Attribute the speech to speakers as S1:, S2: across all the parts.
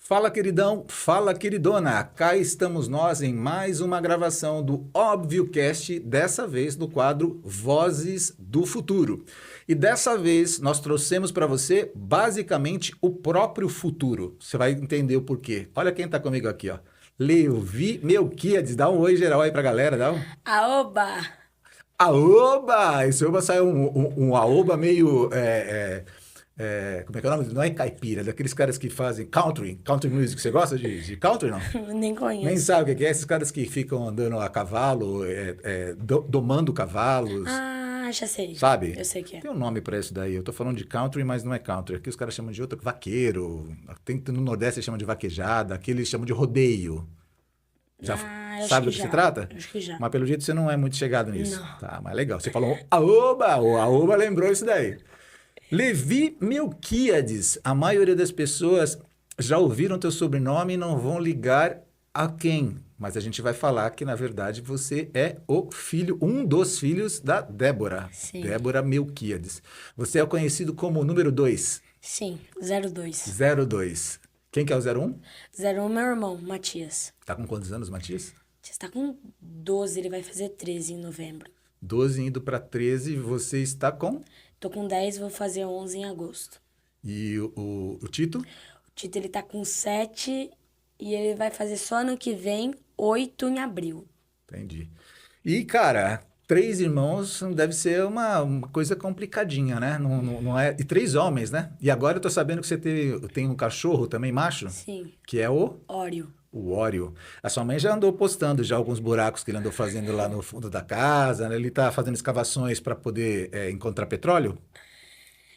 S1: Fala, queridão, fala, queridona. Cá estamos nós em mais uma gravação do ObvioCast, dessa vez do quadro Vozes do Futuro. E dessa vez nós trouxemos para você basicamente o próprio futuro. Você vai entender o porquê. Olha quem está comigo aqui, ó. Levi Melquiades, dá um oi geral aí pra galera, dá um...
S2: Aoba!
S1: Aoba! Esse oba saiu um aoba meio... como é que é o nome? Não é caipira, é daqueles caras que fazem country music. Você gosta de country, não?
S2: Nem
S1: Nem
S2: conheço.
S1: sabe o que é? Esses caras que ficam andando a cavalo, domando cavalos,
S2: Ah, já sei.
S1: sabe?
S2: Eu sei que é.
S1: Tem um nome para isso daí. Eu tô falando de country, mas não é country. Aqui os caras chamam de outro, vaqueiro. No Nordeste eles chamam de vaquejada. Aqui eles chamam de rodeio. Já
S2: Ah, eu acho
S1: sabe
S2: que
S1: do que se
S2: já.
S1: trata?
S2: Acho que já.
S1: Mas pelo jeito você não é muito chegado nisso.
S2: Não.
S1: Tá, mas legal. Você falou aoba, o aoba lembrou isso daí. Levi Melquiades. A maioria das pessoas já ouviram teu sobrenome e não vão ligar a quem. Mas a gente vai falar que, na verdade, você é o filho, um dos filhos da Débora.
S2: Sim.
S1: Débora Melquiades. Você é conhecido como o número 2,
S2: Sim, 02.
S1: 02. Quem que é o 01?
S2: 01, meu irmão, Matias.
S1: Tá com quantos anos, Matias?
S2: Você está com 12, ele vai fazer 13 em novembro.
S1: 12 indo para 13, você está com...
S2: Tô com 10, vou fazer 11 em agosto.
S1: E o Tito?
S2: O Tito, ele tá com 7 e ele vai fazer só ano que vem, 8 em abril.
S1: Entendi. E, cara, 3 irmãos deve ser uma coisa complicadinha, né? Não é... E 3 homens, né? E agora eu tô sabendo que você tem um cachorro também, macho,
S2: Sim,
S1: que é
S2: Ório.
S1: o Oreo. A sua mãe já andou postando já alguns buracos que ele andou fazendo lá no fundo da casa, né? Ele tá fazendo escavações para poder encontrar petróleo.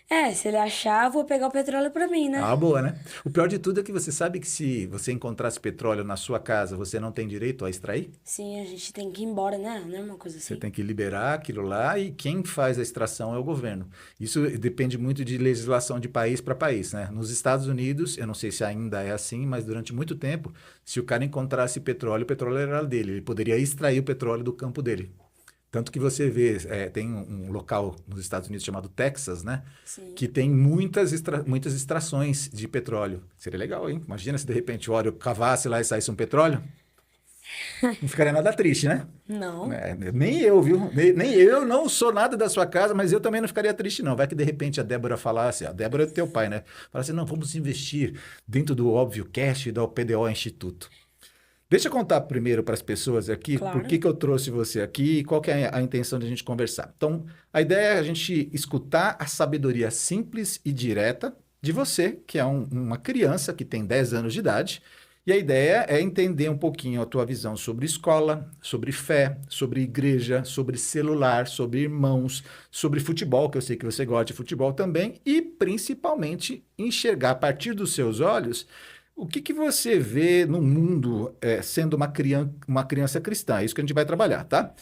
S2: É, se ele achar, vou pegar o petróleo pra mim,
S1: É
S2: né?
S1: uma boa, né? O pior de tudo é que você sabe que se você encontrasse petróleo na sua casa, você não tem direito a extrair?
S2: Sim, a gente tem que ir embora, né? Não é uma coisa
S1: Você
S2: assim.
S1: tem que liberar aquilo lá e quem faz a extração é o governo. Isso depende muito de legislação de país para país, né? Nos Estados Unidos, eu não sei se ainda é assim, mas durante muito tempo, se o cara encontrasse petróleo, o petróleo era dele. Ele poderia extrair o petróleo do campo dele. Tanto que você vê, tem um local nos Estados Unidos chamado Texas, né?
S2: Sim.
S1: Que tem muitas extrações de petróleo. Seria legal, hein? Imagina se de repente o óleo cavasse lá e saísse um petróleo. Não ficaria nada triste, né?
S2: Não.
S1: Nem eu, viu? Nem eu não sou nada da sua casa, mas eu também não ficaria triste, não. Vai que de repente a Débora falasse, a Débora é teu pai, né? Falasse, não, vamos investir dentro do ObvioCast e do PDO Instituto. Deixa eu contar primeiro para as pessoas aqui por
S2: Claro.
S1: que eu trouxe você aqui e qual que é a intenção de a gente conversar. Então, a ideia é a gente escutar a sabedoria simples e direta de você, que é uma criança que tem 10 anos de idade, e a ideia é entender um pouquinho a tua visão sobre escola, sobre fé, sobre igreja, sobre celular, sobre irmãos, sobre futebol, que eu sei que você gosta de futebol também, e principalmente enxergar a partir dos seus olhos o que você vê no mundo sendo uma criança cristã. É isso que a gente vai trabalhar, tá?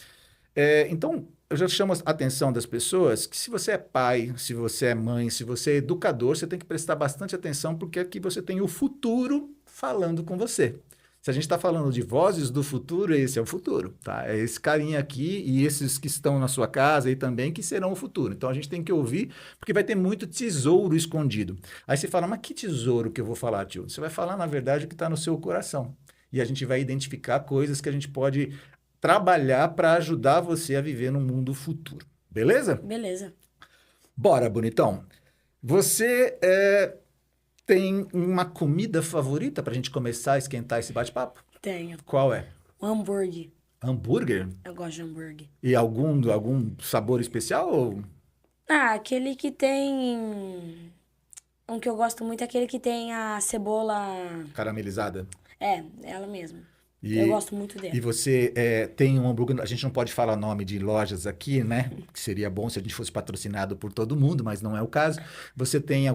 S1: Então, eu já chamo a atenção das pessoas que se você é pai, se você é mãe, se você é educador, você tem que prestar bastante atenção porque aqui você tem o futuro falando com você. Se a gente está falando de vozes do futuro, esse é o futuro, tá? É esse carinha aqui e esses que estão na sua casa aí também que serão o futuro. Então a gente tem que ouvir porque vai ter muito tesouro escondido. Aí você fala, mas que tesouro que eu vou falar, tio? Você vai falar, na verdade, o que está no seu coração. E a gente vai identificar coisas que a gente pode trabalhar para ajudar você a viver no mundo futuro. Beleza?
S2: Beleza.
S1: Bora, bonitão. Você tem uma comida favorita para a gente começar a esquentar esse bate-papo?
S2: Tenho.
S1: Qual é?
S2: Um hambúrguer.
S1: Hambúrguer?
S2: Eu gosto de hambúrguer.
S1: E algum sabor especial? Ou...
S2: Ah, aquele que tem. Um que eu gosto muito é aquele que tem a cebola.
S1: Caramelizada?
S2: É, ela mesma. Eu
S1: E,
S2: gosto muito
S1: e
S2: dele.
S1: você tem um hambúrguer. A gente não pode falar nome de lojas aqui, né? Que seria bom se a gente fosse patrocinado por todo mundo, mas não é o caso. Você tem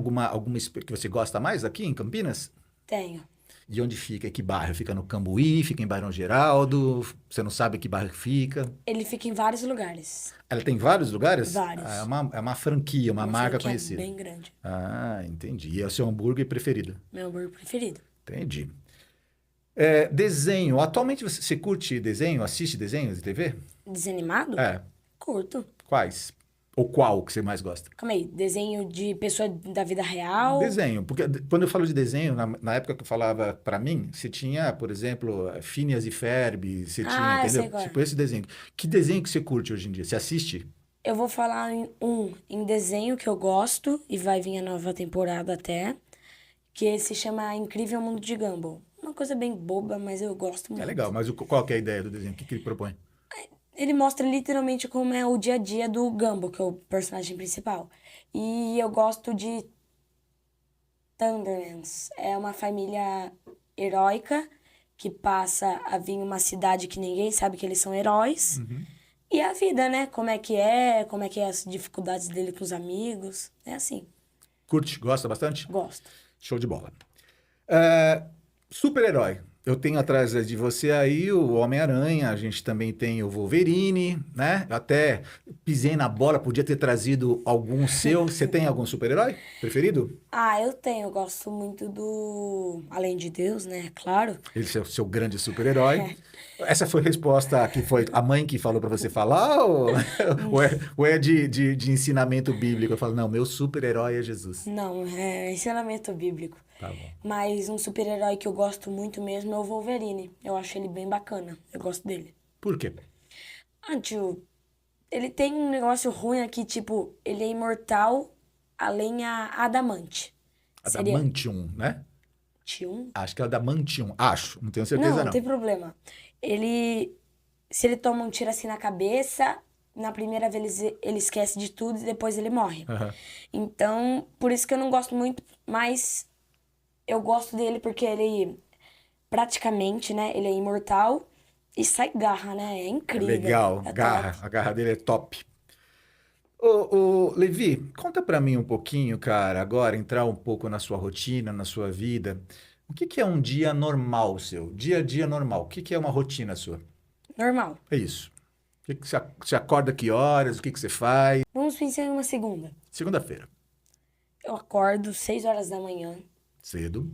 S1: que você gosta mais aqui em Campinas?
S2: Tenho.
S1: E onde fica? Em que bairro? Fica no Cambuí? Fica em Barão Geraldo? Você não sabe que bairro fica?
S2: Ele fica em vários lugares.
S1: Ela tem vários lugares? Ah,
S2: Vários.
S1: é uma franquia, uma
S2: Uma
S1: marca
S2: franquia
S1: conhecida.
S2: bem grande.
S1: Ah, entendi. E é o seu hambúrguer preferido?
S2: Meu hambúrguer preferido.
S1: Entendi. Desenho. Atualmente você curte desenho? Assiste desenhos de TV?
S2: Desanimado?
S1: É.
S2: Curto.
S1: Quais? Ou qual que você mais gosta?
S2: Calma aí, desenho de pessoa da vida real.
S1: Desenho, porque quando eu falo de desenho, na época que eu falava para mim, você tinha, por exemplo, Phineas e Ferb, você tinha,
S2: Ah, eu
S1: entendeu?
S2: sei qual é.
S1: Tipo esse desenho. Que desenho que você curte hoje em dia? Você assiste?
S2: Eu vou falar em desenho que eu gosto, e vai vir a nova temporada até, que se chama Incrível Mundo de Gumball. Uma coisa bem boba, mas eu gosto
S1: É legal,
S2: muito.
S1: mas qual que é a ideia do desenho? O que que ele propõe?
S2: Ele mostra literalmente como é o dia a dia do Gumball, que é o personagem principal. E eu gosto de Thundermans. É uma família heróica que passa a vir em uma cidade que ninguém sabe que eles são heróis.
S1: Uhum.
S2: E a vida, né? como é que é as dificuldades dele com os amigos. É assim,
S1: Curte? Gosta bastante?
S2: gosto.
S1: Show de bola. É, super-herói. Eu tenho atrás de você aí o Homem-Aranha, a gente também tem o Wolverine, né? Eu até pisei na bola, podia ter trazido algum seu. Você tem algum super-herói preferido?
S2: Ah, eu gosto muito do Além de Deus, né? Claro.
S1: Ele é o seu grande super-herói. Essa foi a resposta que foi a mãe que falou para você falar, ou, ou é de ensinamento bíblico? Eu falo, não, meu super-herói é Jesus.
S2: Não, é ensinamento bíblico.
S1: Tá bom.
S2: Mas um super-herói que eu gosto muito mesmo é o Wolverine. Eu acho ele bem bacana. Eu gosto dele.
S1: Por quê?
S2: Ah, tio, ele tem um negócio ruim aqui, tipo, ele é imortal além a adamante. Seria
S1: Adamantium, né?
S2: T1?
S1: Acho que é Adamantium, acho, não tenho
S2: Não,
S1: certeza
S2: não
S1: não.
S2: tem problema. Ele, se ele toma um tiro assim na cabeça, na primeira vez ele esquece de tudo e depois ele morre.
S1: Aham.
S2: Então, por isso que eu não gosto muito, mas eu gosto dele porque ele praticamente, né, ele é imortal e sai garra, né? É
S1: É
S2: incrível,
S1: legal,
S2: é
S1: garra,
S2: top.
S1: a garra dele é top. Ô, Levi, conta pra mim um pouquinho, cara, agora entrar um pouco na sua rotina, na sua vida. O que que é um dia normal seu? Dia a dia normal. O que que é uma rotina sua?
S2: Normal.
S1: É isso. O que que você acorda que horas? O que que você faz?
S2: Vamos pensar em uma segunda.
S1: Segunda-feira.
S2: Eu acordo 6 horas da manhã,
S1: Cedo.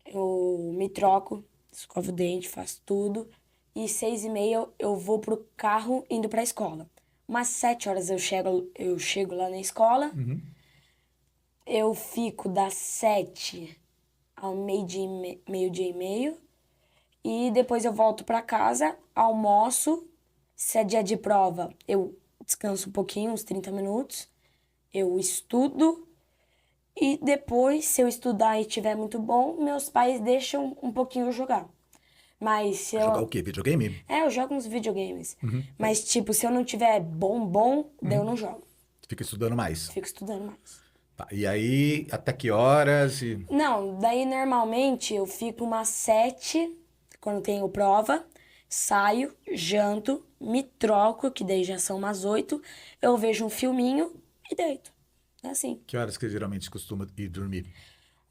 S2: eu me troco, escovo o dente, faço tudo. E 6h30 eu vou pro carro indo pra escola. Umas 7 horas eu chego lá na escola.
S1: Uhum.
S2: Eu fico das 7 ao meio-dia e meio. E depois eu volto pra casa, almoço. Se é dia de prova, eu descanso um pouquinho, uns 30 minutos. Eu estudo. E depois, se eu estudar e tiver muito bom, meus pais deixam um pouquinho eu jogar. Mas se
S1: Vai jogar o
S2: eu.
S1: quê? Videogame?
S2: É, eu jogo uns videogames.
S1: Uhum.
S2: Mas, tipo, se eu não tiver bom, daí eu não jogo.
S1: Fica estudando mais.
S2: Fico estudando mais.
S1: Tá. E aí, até que horas?
S2: Não, daí normalmente eu fico umas 7, quando tenho prova, saio, janto, me troco, que daí já são umas 8, eu vejo um filminho e deito. É assim.
S1: Que horas que você geralmente costuma ir dormir?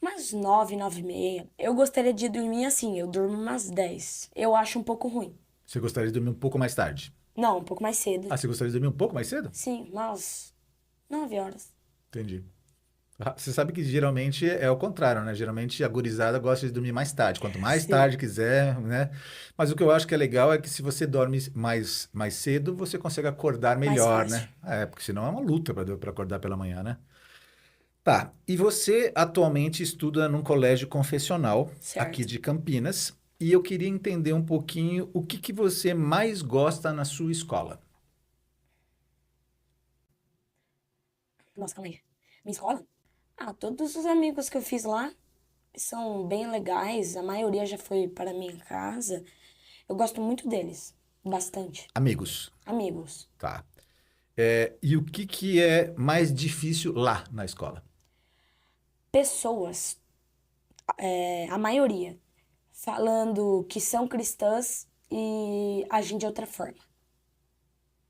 S2: Umas 9, 9h30. Eu gostaria de dormir assim, eu durmo umas 10. Eu acho um pouco ruim.
S1: Você gostaria de dormir um pouco mais tarde?
S2: Não, um pouco mais cedo.
S1: Ah, você gostaria de dormir um pouco mais cedo?
S2: Sim, umas 9 horas.
S1: Entendi. Ah, você sabe que geralmente é o contrário, né? Geralmente a gurizada gosta de dormir mais tarde. Quanto mais
S2: Sim,
S1: tarde quiser, né? Mas o que eu acho que é legal é que se você dorme mais cedo, você consegue acordar
S2: mais
S1: melhor,
S2: fácil.
S1: né? É, porque senão é uma luta para acordar pela manhã, né? Tá. E você atualmente estuda num colégio confessional aqui
S2: Certo.
S1: de Campinas. E eu queria entender um pouquinho o que que você mais gosta na sua escola.
S2: Nossa, calma aí. Minha escola? Ah, todos os amigos que eu fiz lá são bem legais. A maioria já foi para minha casa. Eu gosto muito deles. Bastante.
S1: Amigos.
S2: Amigos.
S1: Tá. É, e o que que é mais difícil lá na escola?
S2: Pessoas, a maioria, falando que são cristãs e agindo de outra forma.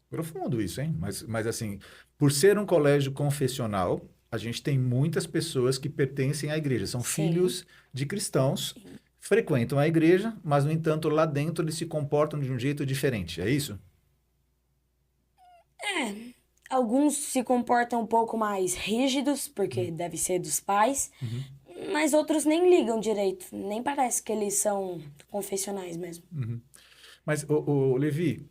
S1: Profundo isso, hein? Mas assim, por ser um colégio confessional, a gente tem muitas pessoas que pertencem à igreja, são
S2: Sim,
S1: filhos de cristãos,
S2: sim.
S1: frequentam a igreja, mas, no entanto, lá dentro eles se comportam de um jeito diferente, é isso?
S2: Alguns se comportam um pouco mais rígidos, porque
S1: Uhum.
S2: deve ser dos pais,
S1: Uhum.
S2: mas outros nem ligam direito. Nem parece que eles são confessionais mesmo.
S1: Uhum. Mas, Levi,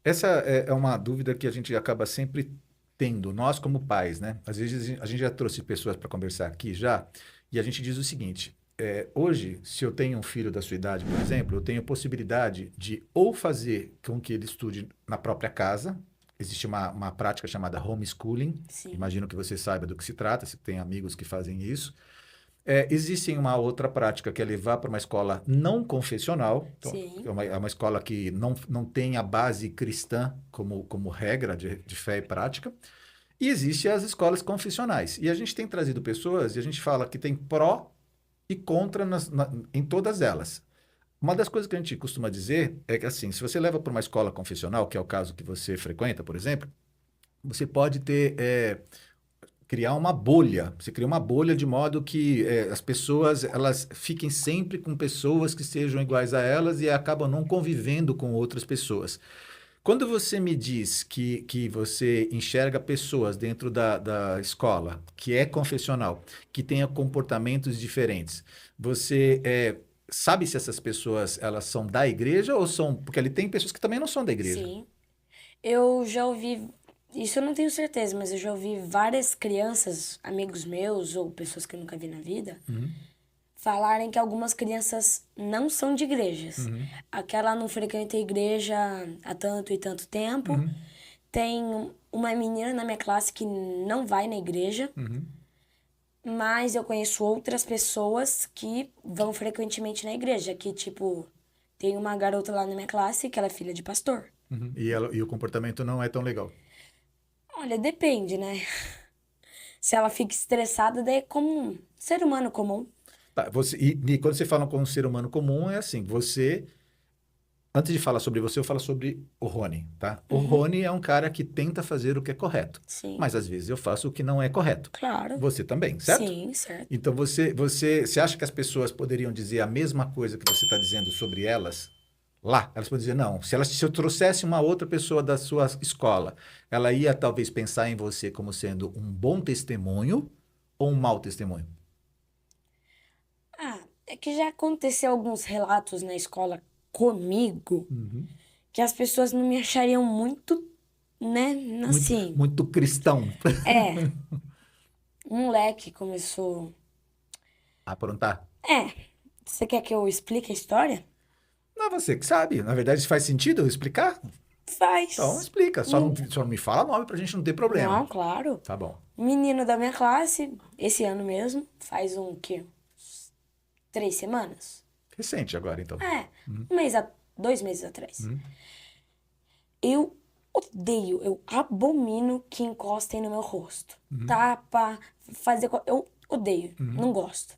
S1: essa é uma dúvida que a gente acaba sempre tendo, nós como pais, né? Às vezes a gente já trouxe pessoas para conversar aqui já, e a gente diz o seguinte: hoje, se eu tenho um filho da sua idade, por exemplo, eu tenho possibilidade de ou fazer com que ele estude na própria casa. Existe uma prática chamada homeschooling.
S2: Sim,
S1: Imagino que você saiba do que se trata, se tem amigos que fazem isso. Existe uma outra prática que é levar para uma escola não confessional, então,
S2: sim,
S1: é uma escola que não tem a base cristã como regra de fé e prática. E existem as escolas confessionais. E a gente tem trazido pessoas e a gente fala que tem pró e contra em todas elas. Uma das coisas que a gente costuma dizer é que, assim, se você leva para uma escola confessional, que é o caso que você frequenta, por exemplo, você pode criar uma bolha. Você cria uma bolha de modo que as pessoas elas fiquem sempre com pessoas que sejam iguais a elas e acabam não convivendo com outras pessoas. Quando você me diz que você enxerga pessoas dentro da escola, que é confessional, que tenha comportamentos diferentes, você sabe se essas pessoas elas são da igreja ou são... Porque ali tem pessoas que também não são da igreja.
S2: sim. Eu já ouvi, isso eu não tenho certeza, mas eu já ouvi várias crianças, amigos meus ou pessoas que eu nunca vi na vida, falarem que algumas crianças não são de igrejas. Aquela não frequenta a igreja há tanto e tanto tempo. Tem uma menina na minha classe que não vai na igreja, mas eu conheço outras pessoas que vão frequentemente na igreja, que tipo, tem uma garota lá na minha classe que ela é filha de pastor.
S1: E o comportamento não é tão legal.
S2: Olha, depende, né? Se ela fica estressada, daí é como um ser humano comum.
S1: Tá, e quando você fala com um ser humano comum, é assim, você... Antes de falar sobre você, eu falo sobre o Rony, tá? O Rony é um cara que tenta fazer o que é correto,
S2: Sim,
S1: mas às vezes eu faço o que não é correto.
S2: claro.
S1: Você também, certo?
S2: Sim, certo.
S1: Então você acha que as pessoas poderiam dizer a mesma coisa que você está dizendo sobre elas lá? Elas podem dizer, não, se eu trouxesse uma outra pessoa da sua escola, ela ia talvez pensar em você como sendo um bom testemunho ou um mau testemunho?
S2: Ah, é que já aconteceu alguns relatos na escola comigo que as pessoas não me achariam muito, né?
S1: Muito,
S2: Assim.
S1: muito cristão.
S2: É, um moleque começou.
S1: Aprontar.
S2: É, você quer que eu explique a história?
S1: Não, você que sabe. Na verdade, faz sentido eu explicar? Então,
S2: Faz.
S1: explica.
S2: Hum,
S1: Só não me fala nome pra gente não ter problema.
S2: Não, claro.
S1: Tá bom.
S2: Menino da minha classe, esse ano mesmo, faz um quê? 3 semanas?
S1: Recente agora, então.
S2: É, 2 meses atrás. Eu odeio, eu abomino que encostem no meu rosto. Tapa, fazer. Eu odeio, não gosto.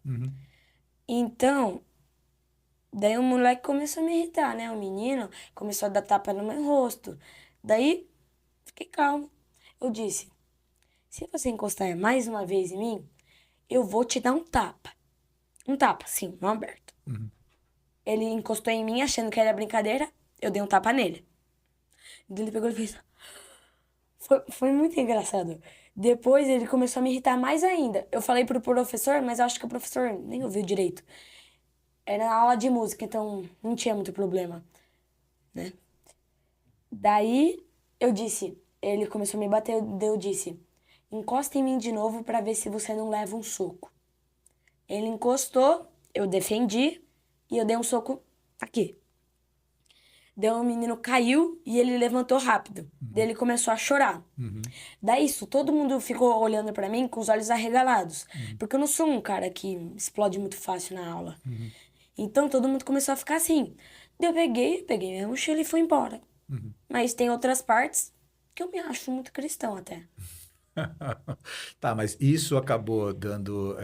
S2: Então, daí o moleque começou a me irritar, né? O menino começou a dar tapa no meu rosto. Daí, fiquei calmo. Eu disse: se você encostar mais uma vez em mim, eu vou te dar um tapa. Um tapa, sim, não aberto. Ele encostou em mim achando que era brincadeira, eu dei um tapa nele. Daí ele pegou e fez. Foi muito engraçado. Depois ele começou a me irritar mais ainda. Eu falei pro professor, mas eu acho que o professor nem ouviu direito. Era aula de música, então não tinha muito problema, né? Daí eu disse, ele começou a me bater, daí eu disse, encosta em mim de novo pra ver se você não leva um soco. Ele encostou, eu defendi e eu dei um soco aqui. Daí o menino caiu e ele levantou rápido. Daí ele começou a chorar. Daí isso, todo mundo ficou olhando pra mim com os olhos arregalados. Porque eu não sou um cara que explode muito fácil na aula. Então todo mundo começou a ficar assim. Daí eu peguei minha mochila e fui embora. Mas tem outras partes que eu me acho muito cristão até.
S1: Tá, mas isso acabou dando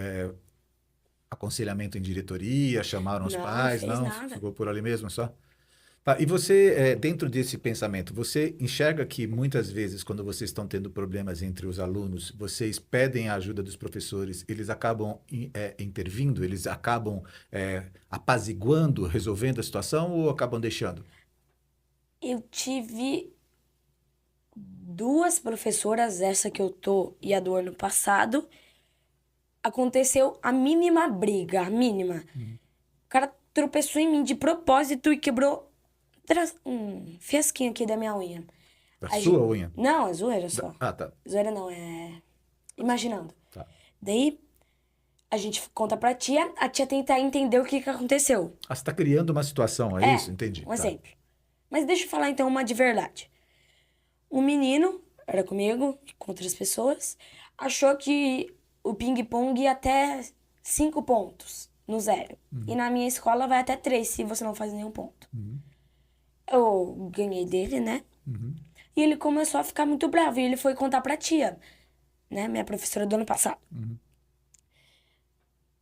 S1: aconselhamento em diretoria, chamaram os
S2: Não,
S1: pais,
S2: fez
S1: não?
S2: nada.
S1: Ficou por ali mesmo só? Tá, e você, dentro desse pensamento, você enxerga que muitas vezes, quando vocês estão tendo problemas entre os alunos, vocês pedem a ajuda dos professores, eles acabam intervindo, eles acabam apaziguando, resolvendo a situação ou acabam deixando?
S2: Eu tive 2 professoras, essa que eu tô e a do ano passado. Aconteceu a mínima briga, a mínima. O cara tropeçou em mim de propósito e quebrou um fiasquinho aqui da minha unha.
S1: Da
S2: A
S1: sua
S2: gente...
S1: unha?
S2: Não, é zoeira só.
S1: Ah, tá.
S2: Zoeira não, é imaginando.
S1: Tá.
S2: Daí a gente conta pra tia, a tia tenta entender o que que aconteceu.
S1: Ah, você tá criando uma situação, é
S2: É,
S1: isso? Entendi.
S2: um
S1: Tá.
S2: exemplo. Mas deixa eu falar então uma de verdade. Um menino, era comigo, com outras pessoas, achou que o ping-pong ia até 5 pontos no zero. E na minha escola vai até 3 se você não faz nenhum ponto. Eu ganhei dele, né? E ele começou a ficar muito bravo. E ele foi contar pra tia, né? Minha professora do ano passado.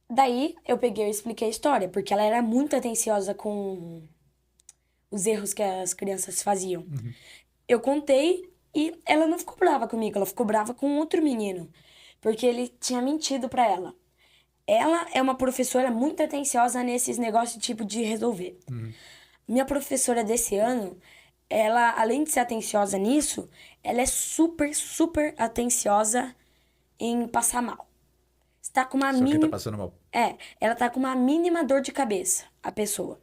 S2: Daí eu peguei e expliquei a história, porque ela era muito atenciosa com os erros que as crianças faziam. Eu contei e ela não ficou brava comigo, ela ficou brava com outro menino, porque ele tinha mentido pra ela. Ela é uma professora muito atenciosa nesses negócios tipo de resolver. Minha professora desse ano, ela, além de ser atenciosa nisso, ela é super, super atenciosa em passar mal. Está com uma
S1: Só quem tá
S2: mínima.
S1: passando mal.
S2: Ela tá com uma mínima dor de cabeça, a pessoa.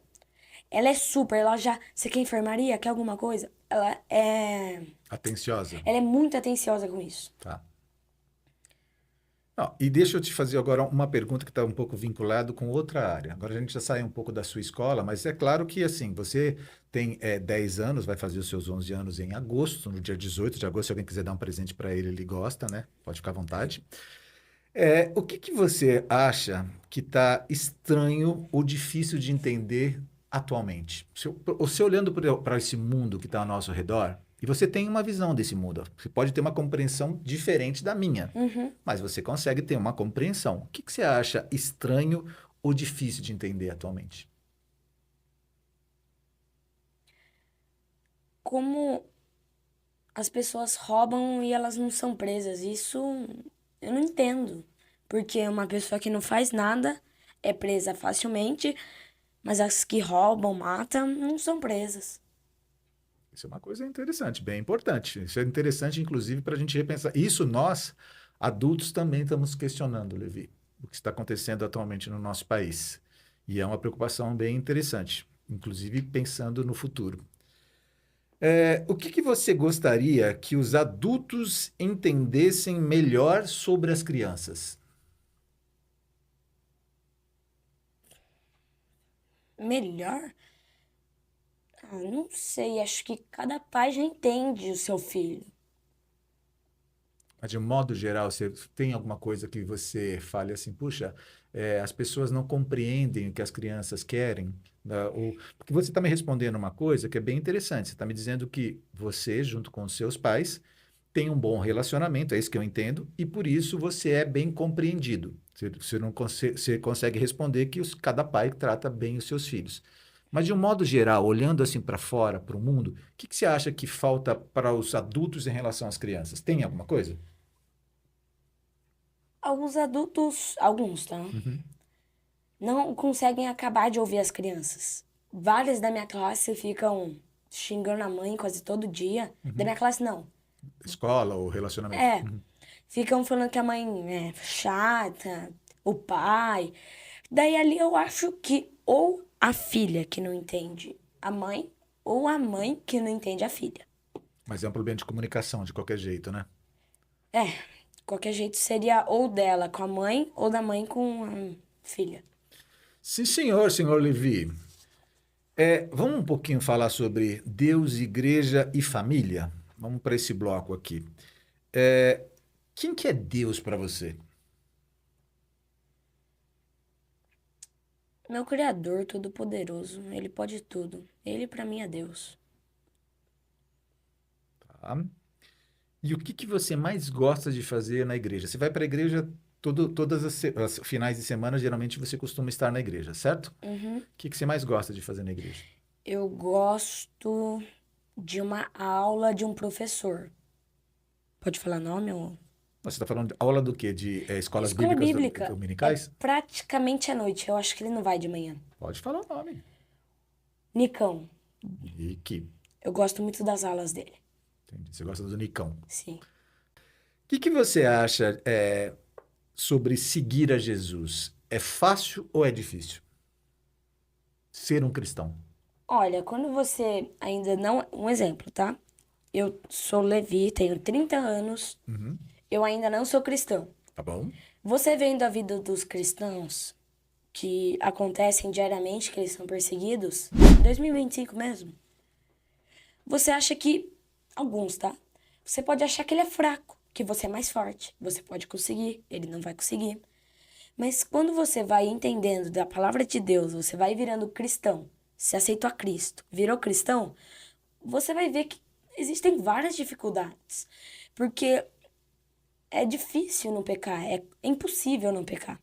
S2: Ela é super, ela já. Você quer enfermaria? Quer alguma coisa? Ela é.
S1: Atenciosa.
S2: Ela é muito atenciosa com isso.
S1: Tá. Não, e deixa eu te fazer agora uma pergunta que está um pouco vinculado com outra área. Agora a gente já sai um pouco da sua escola, mas é claro que assim, você tem 10 anos, vai fazer os seus 11 anos em agosto, no dia 18 de agosto, se alguém quiser dar um presente para ele, ele gosta, né? Pode ficar à vontade. O que que você acha que está estranho ou difícil de entender atualmente? Você olhando para esse mundo que está ao nosso redor, e você tem uma visão desse mundo, você pode ter uma compreensão diferente da minha, mas você consegue ter uma compreensão. O que que você acha estranho ou difícil de entender atualmente?
S2: Como as pessoas roubam e elas não são presas. Isso eu não entendo. Porque uma pessoa que não faz nada é presa facilmente, mas as que roubam, matam, não são presas.
S1: Isso é uma coisa interessante, bem importante. Isso é interessante, inclusive, para a gente repensar. Isso nós, adultos, também estamos questionando, Levi, o que está acontecendo atualmente no nosso país. E é uma preocupação bem interessante, inclusive pensando no futuro. O que que você gostaria que os adultos entendessem melhor sobre as crianças?
S2: Melhor? Não sei. Acho que cada pai já entende o seu filho.
S1: Mas, de um modo geral, você tem alguma coisa que você fale assim, puxa, as pessoas não compreendem o que as crianças querem? Porque você está me respondendo uma coisa que é bem interessante. Você está me dizendo que você, junto com os seus pais, tem um bom relacionamento, é isso que eu entendo, e por isso você é bem compreendido. Você não você consegue responder que cada pai trata bem os seus filhos. Mas, de um modo geral, olhando assim para fora, para o mundo, o que que você acha que falta para os adultos em relação às crianças? Tem alguma coisa?
S2: Alguns adultos, alguns, tá? Não conseguem acabar de ouvir as crianças. Várias da minha classe ficam xingando a mãe quase todo dia. Da minha classe, não.
S1: Escola ou relacionamento?
S2: É, ficam falando que a mãe é chata, o pai. Daí ali eu acho que ou a filha que não entende a mãe, ou a mãe que não entende a filha.
S1: Mas é um problema de comunicação, de qualquer jeito, né?
S2: É, qualquer jeito seria ou dela com a mãe, ou da mãe com a filha.
S1: Sim, senhor Levi. Vamos um pouquinho falar sobre Deus, igreja e família? Vamos para esse bloco aqui. É, quem que é Deus para você?
S2: Meu Criador Todo-Poderoso, ele pode tudo. Ele pra mim é Deus.
S1: Tá? E o que que você mais gosta de fazer na igreja? Você vai para a igreja todas as finais de semana, geralmente você costuma estar na igreja, certo? O que que você mais gosta de fazer na igreja?
S2: Eu gosto de uma aula de um professor. Pode falar nome ou...
S1: Você está falando de aula do quê? De escolas
S2: Escola
S1: bíblicas
S2: bíblica é
S1: dominicais?
S2: praticamente à noite. Eu acho que ele não vai de manhã.
S1: Pode falar o nome.
S2: Nicão.
S1: Nick.
S2: Eu gosto muito das aulas dele.
S1: Entendi. Você gosta do Nicão.
S2: Sim.
S1: O que que você acha sobre seguir a Jesus? É fácil ou é difícil? Ser um cristão.
S2: Olha, quando você ainda não. Um exemplo, tá? Eu sou Levi, tenho 30 anos. Eu ainda não sou cristão.
S1: Tá bom?
S2: Você vendo a vida dos cristãos que acontecem diariamente, que eles são perseguidos, em 2025 mesmo, você acha que, alguns, tá? Você pode achar que ele é fraco, que você é mais forte. Você pode conseguir, ele não vai conseguir. Mas quando você vai entendendo da palavra de Deus, você vai virando cristão, se aceitou a Cristo, virou cristão, você vai ver que existem várias dificuldades. Porque é difícil não pecar, é impossível não pecar.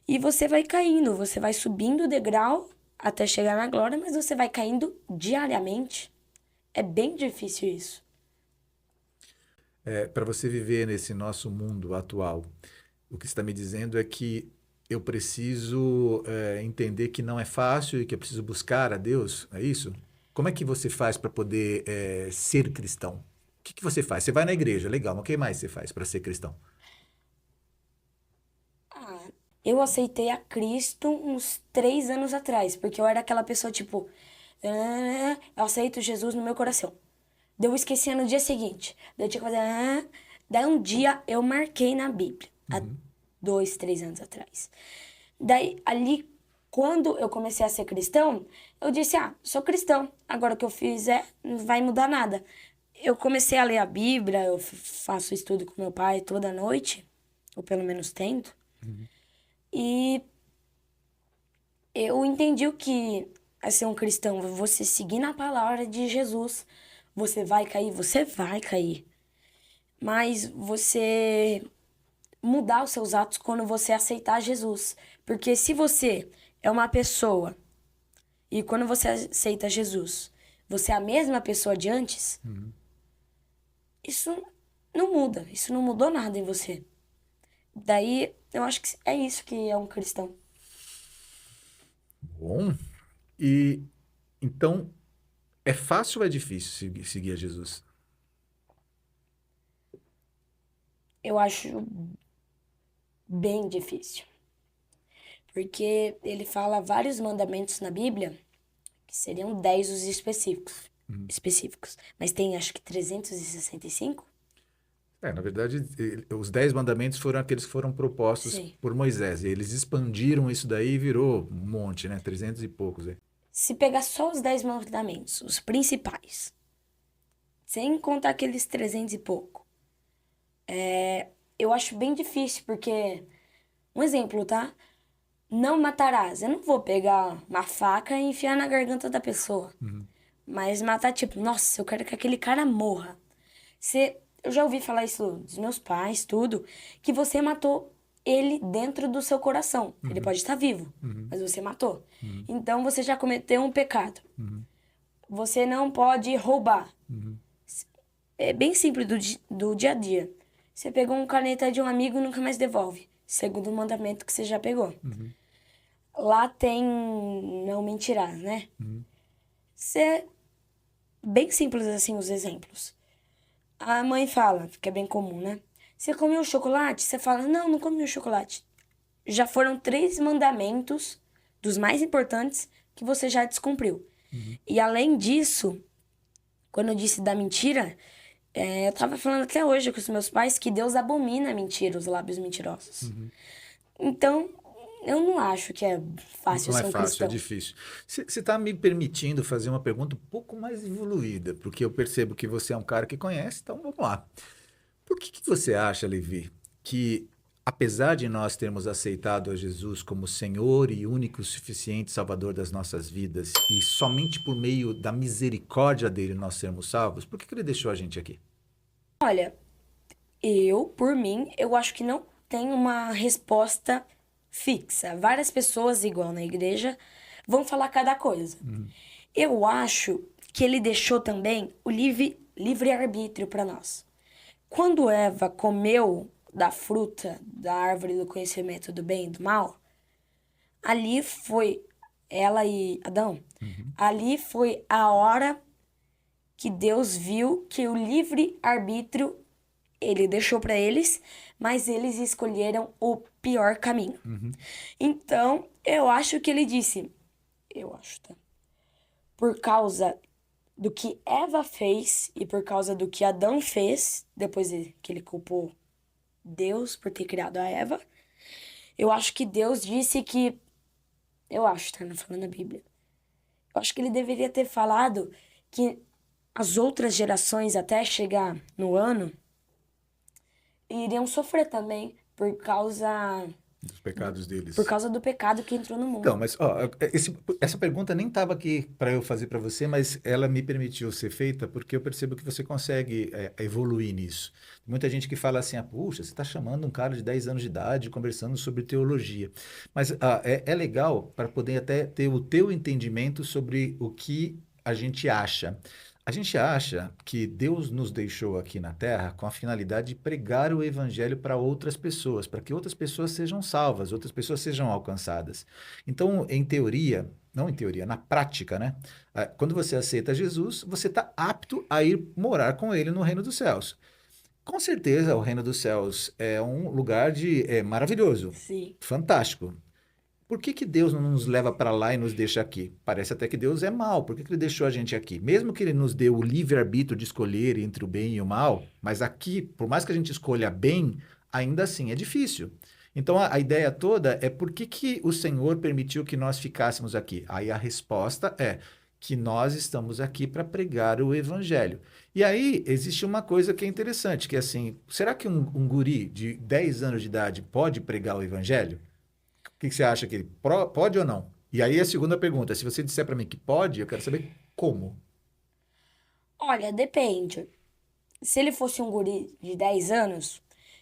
S2: E você vai caindo, você vai subindo o degrau até chegar na glória, mas você vai caindo diariamente. É bem difícil isso.
S1: Para você viver nesse nosso mundo atual, o que você está me dizendo é que eu preciso entender que não é fácil e que eu preciso buscar a Deus, é isso? Como é que você faz para poder ser cristão? O que você faz? Você vai na igreja, legal, mas o que mais você faz para ser cristão?
S2: Ah, eu aceitei a Cristo uns 3 anos atrás, porque eu era aquela pessoa tipo, eu aceito Jesus no meu coração. Daí eu esquecia no dia seguinte. Daí eu tinha que fazer. Daí um dia eu marquei na Bíblia, há 2, 3 anos atrás. Daí ali, quando eu comecei a ser cristão, eu disse: sou cristão. Agora o que eu fizer não vai mudar nada. Eu comecei a ler a Bíblia, eu faço estudo com meu pai toda noite, ou pelo menos tento. E eu entendi o que é ser um cristão. Você seguir na palavra de Jesus. Você vai cair, você vai cair. Mas você mudar os seus atos quando você aceitar Jesus. Porque se você é uma pessoa e quando você aceita Jesus, você é a mesma pessoa de antes, isso não muda. Isso não mudou nada em você. Daí eu acho que é isso que é um cristão.
S1: Bom, e então é fácil ou é difícil seguir a Jesus?
S2: Eu acho bem difícil. Porque ele fala vários mandamentos na Bíblia, que seriam 10 os específicos. Mas tem acho que 365?
S1: Na verdade, os 10 mandamentos foram aqueles que foram propostos
S2: Sim.
S1: por Moisés. E eles expandiram isso daí e virou um monte, né? 300 e poucos aí.
S2: Se pegar só os 10 mandamentos, os principais, sem contar aqueles 300 e pouco, eu acho bem difícil, porque, um exemplo, tá? Não matarás. Eu não vou pegar uma faca e enfiar na garganta da pessoa. Mas matar, tipo, nossa, eu quero que aquele cara morra. Eu já ouvi falar isso dos meus pais, tudo, que você matou ele dentro do seu coração. Ele pode estar vivo, mas você matou. Então você já cometeu um pecado. Você não pode roubar. É bem simples do dia a dia. Você pegou um caneta de um amigo e nunca mais devolve. Segundo o mandamento que você já pegou. Lá tem não mentirás, né? Você... Bem simples assim os exemplos. A mãe fala, que é bem comum, né? Você comeu chocolate? Você fala, não, não comi o chocolate. Já foram 3 mandamentos, dos mais importantes, que você já descumpriu. E além disso, quando eu disse da mentira, eu tava falando até hoje com os meus pais que Deus abomina a mentira, os lábios mentirosos. Então, eu não acho que é fácil
S1: Não é
S2: ser um
S1: fácil, é
S2: cristão.
S1: difícil. Você está me permitindo fazer uma pergunta um pouco mais evoluída, porque eu percebo que você é um cara que conhece, então vamos lá. Por que você acha, Levi, que apesar de nós termos aceitado a Jesus como Senhor e único e suficiente Salvador das nossas vidas, e somente por meio da misericórdia dele nós sermos salvos, por que ele deixou a gente aqui?
S2: Olha, por mim, eu acho que não tem uma resposta fixa. Várias pessoas, igual na igreja, vão falar cada coisa. Eu acho que ele deixou também o livre-arbítrio para nós. Quando Eva comeu da fruta da árvore do conhecimento do bem e do mal, ali foi ela e Adão. Ali foi a hora que Deus viu que o livre-arbítrio ele deixou para eles, mas eles escolheram o pior caminho. Então, eu acho que ele disse, eu acho, tá? Por causa do que Eva fez e por causa do que Adão fez, depois que ele culpou Deus por ter criado a Eva, eu acho que Deus disse que. Eu acho, tá? Não falando a Bíblia. Eu acho que ele deveria ter falado que as outras gerações, até chegar no ano, iriam sofrer também
S1: Dos pecados
S2: por
S1: deles.
S2: causa do pecado que entrou no
S1: Então,
S2: mundo.
S1: mas ó, essa pergunta nem estava aqui para eu fazer para você, mas ela me permitiu ser feita porque eu percebo que você consegue evoluir nisso. Tem muita gente que fala assim, puxa, você está chamando um cara de 10 anos de idade conversando sobre teologia. Mas é legal para poder até ter o teu entendimento sobre o que a gente acha. A gente acha que Deus nos deixou aqui na Terra com a finalidade de pregar o Evangelho para outras pessoas, para que outras pessoas sejam salvas, outras pessoas sejam alcançadas. Então, em teoria, não em teoria, na prática, né? Quando você aceita Jesus, você está apto a ir morar com ele no reino dos céus. Com certeza, o reino dos céus é um lugar maravilhoso,
S2: Sim.
S1: fantástico. Por que que Deus não nos leva para lá e nos deixa aqui? Parece até que Deus é mau. Por que que ele deixou a gente aqui? Mesmo que ele nos dê o livre-arbítrio de escolher entre o bem e o mal, mas aqui, por mais que a gente escolha bem, ainda assim é difícil. Então a ideia toda é por que que o Senhor permitiu que nós ficássemos aqui? Aí a resposta é que nós estamos aqui para pregar o evangelho. E aí existe uma coisa que é interessante, que é assim, será que um guri de 10 anos de idade pode pregar o evangelho? O que você acha que ele pode ou não? E aí a segunda pergunta, se você disser para mim que pode, eu quero saber como.
S2: Olha, depende. Se ele fosse um guri de 10 anos,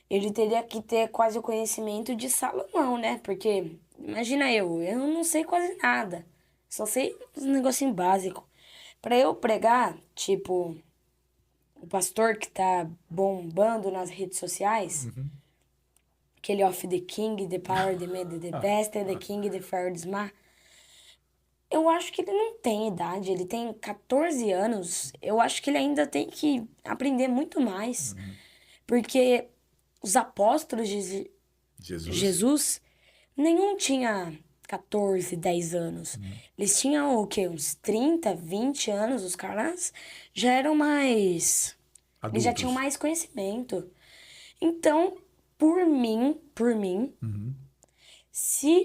S2: ele teria que ter quase o conhecimento de Salomão, né? Porque, imagina eu não sei quase nada. Só sei um negocinho básico. Pra eu pregar, tipo, o pastor que tá bombando nas redes sociais,
S1: Uhum.
S2: aquele of the king, the power, the made, the best, and the king, the fair, the smart. Eu acho que ele não tem idade, ele tem 14 anos. Eu acho que ele ainda tem que aprender muito mais. Porque os apóstolos de
S1: Jesus?
S2: Jesus, nenhum tinha 14, 10 anos. Eles tinham o quê? Uns 30, 20 anos. Os caras já eram mais. Eles já tinham
S1: Adultos.
S2: mais conhecimento. Então, por mim,
S1: Uhum.
S2: se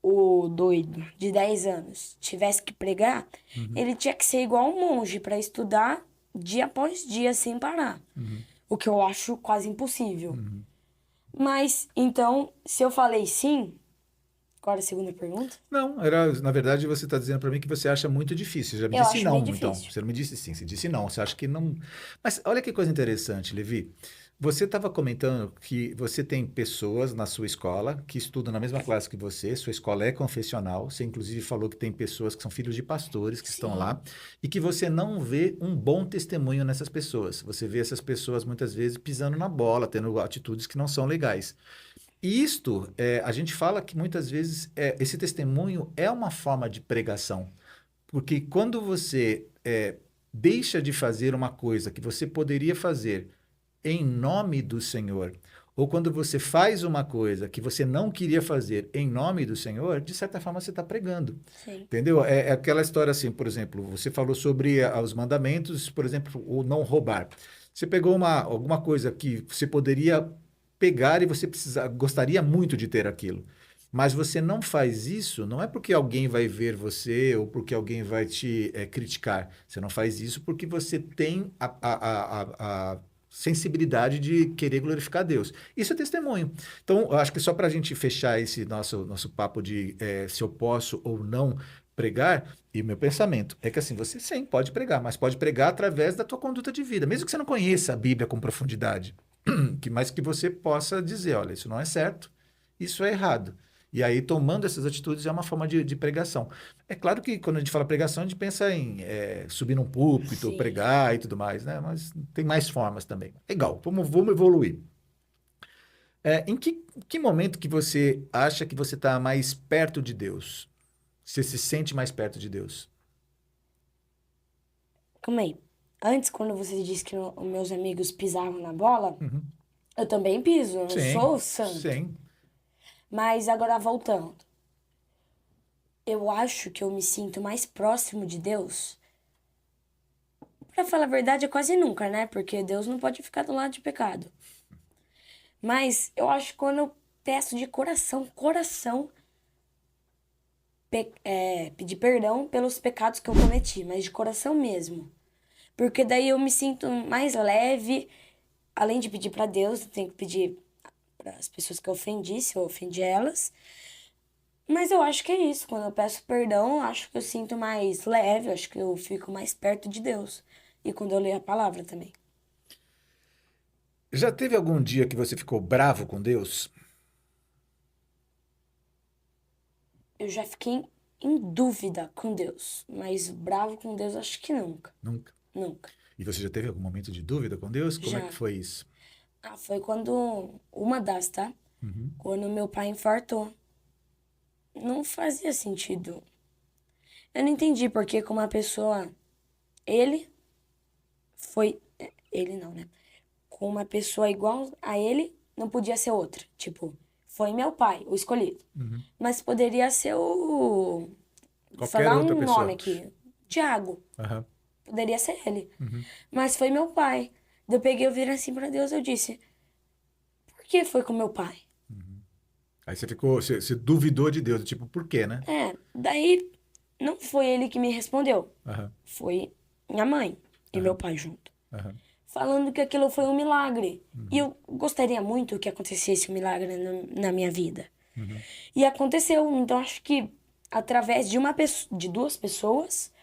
S2: o doido de 10 anos tivesse que pregar,
S1: Uhum.
S2: ele tinha que ser igual um monge para estudar dia após dia sem parar.
S1: Uhum.
S2: O que eu acho quase impossível.
S1: Uhum.
S2: Mas, então, se eu falei sim, qual era a segunda pergunta?
S1: Não, na verdade você está dizendo para mim que você acha muito difícil. Você já me
S2: Eu
S1: disse
S2: acho meio
S1: não, então.
S2: difícil.
S1: Você não me disse sim, você disse não. Você acha que não. Mas olha que coisa interessante, Levi. Você estava comentando que você tem pessoas na sua escola que estudam na mesma classe que você, sua escola é confessional. Você, inclusive, falou que tem pessoas que são filhos de pastores que estão
S2: Sim,
S1: lá e que você não vê um bom testemunho nessas pessoas. Você vê essas pessoas muitas vezes pisando na bola, tendo atitudes que não são legais. E isto, a gente fala que muitas vezes esse testemunho é uma forma de pregação, porque quando você deixa de fazer uma coisa que você poderia fazer em nome do Senhor, ou quando você faz uma coisa que você não queria fazer em nome do Senhor, de certa forma você está pregando.
S2: sim,
S1: Entendeu? É aquela história assim, por exemplo, você falou sobre os mandamentos, por exemplo, o não roubar. Você pegou alguma coisa que você poderia pegar e você gostaria muito de ter aquilo. Mas você não faz isso, não é porque alguém vai ver você ou porque alguém vai te criticar. Você não faz isso porque você tem a sensibilidade de querer glorificar a Deus. Isso é testemunho. Então, eu acho que só para a gente fechar esse nosso papo de se eu posso ou não pregar, e o meu pensamento é que assim, você sim pode pregar, mas pode pregar através da tua conduta de vida, mesmo que você não conheça a Bíblia com profundidade, mas que você possa dizer, olha, isso não é certo, isso é errado. E aí, tomando essas atitudes, é uma forma de pregação. É claro que quando a gente fala pregação, a gente pensa em subir num púlpito,
S2: sim.
S1: pregar e tudo mais, né? Mas tem mais formas também. Legal, vamos evoluir. Em que momento que você acha que você está mais perto de Deus? Você se sente mais perto de Deus?
S2: Calma aí. Antes, quando você disse que os meus amigos pisavam na bola,
S1: Uhum.
S2: eu também piso, eu não
S1: Sim,
S2: sou santo.
S1: sim.
S2: Mas agora voltando. Eu acho que eu me sinto mais próximo de Deus Pra falar a verdade, é quase nunca, né? Porque Deus não pode ficar do lado de pecado. Mas eu acho que quando eu peço de coração, pedir perdão pelos pecados que eu cometi, mas de coração mesmo. Porque daí eu me sinto mais leve, além de pedir pra Deus, eu tenho que pedir para as pessoas que eu ofendi, se eu ofendi elas. Mas eu acho que é isso, quando eu peço perdão, eu acho que eu sinto mais leve, eu acho que eu fico mais perto de Deus. E quando eu leio a palavra também.
S1: Já teve algum dia que você ficou bravo com Deus?
S2: Eu já fiquei em dúvida com Deus, mas bravo com Deus acho que nunca,
S1: Nunca.
S2: nunca.
S1: E você já teve algum momento de dúvida com Deus? Como é que
S2: Já.
S1: foi isso?
S2: Ah, foi quando uma das, tá?
S1: Uhum.
S2: Quando meu pai infartou. Não fazia sentido. Eu não entendi porque como uma pessoa, ele foi, ele não, né? Com uma pessoa igual a ele, não podia ser outra. Tipo, foi meu pai, o escolhido.
S1: Uhum.
S2: Mas poderia ser o. Vou
S1: Qualquer
S2: falar
S1: outra
S2: um nome
S1: pessoa.
S2: aqui. Tiago.
S1: Aham.
S2: Poderia ser ele.
S1: Uhum.
S2: Mas foi meu pai. Daí eu peguei, eu virei assim pra Deus, eu disse: por que foi com meu pai?
S1: Aí você ficou, você duvidou de Deus, tipo, por quê, né?
S2: Daí não foi ele que me respondeu.
S1: Aham.
S2: Foi minha mãe e meu
S1: Aham.
S2: pai junto.
S1: Aham.
S2: Falando que aquilo foi um milagre. E eu gostaria muito que acontecesse um milagre na minha vida.
S1: Uhum.
S2: E aconteceu. Então acho que através de de duas pessoas,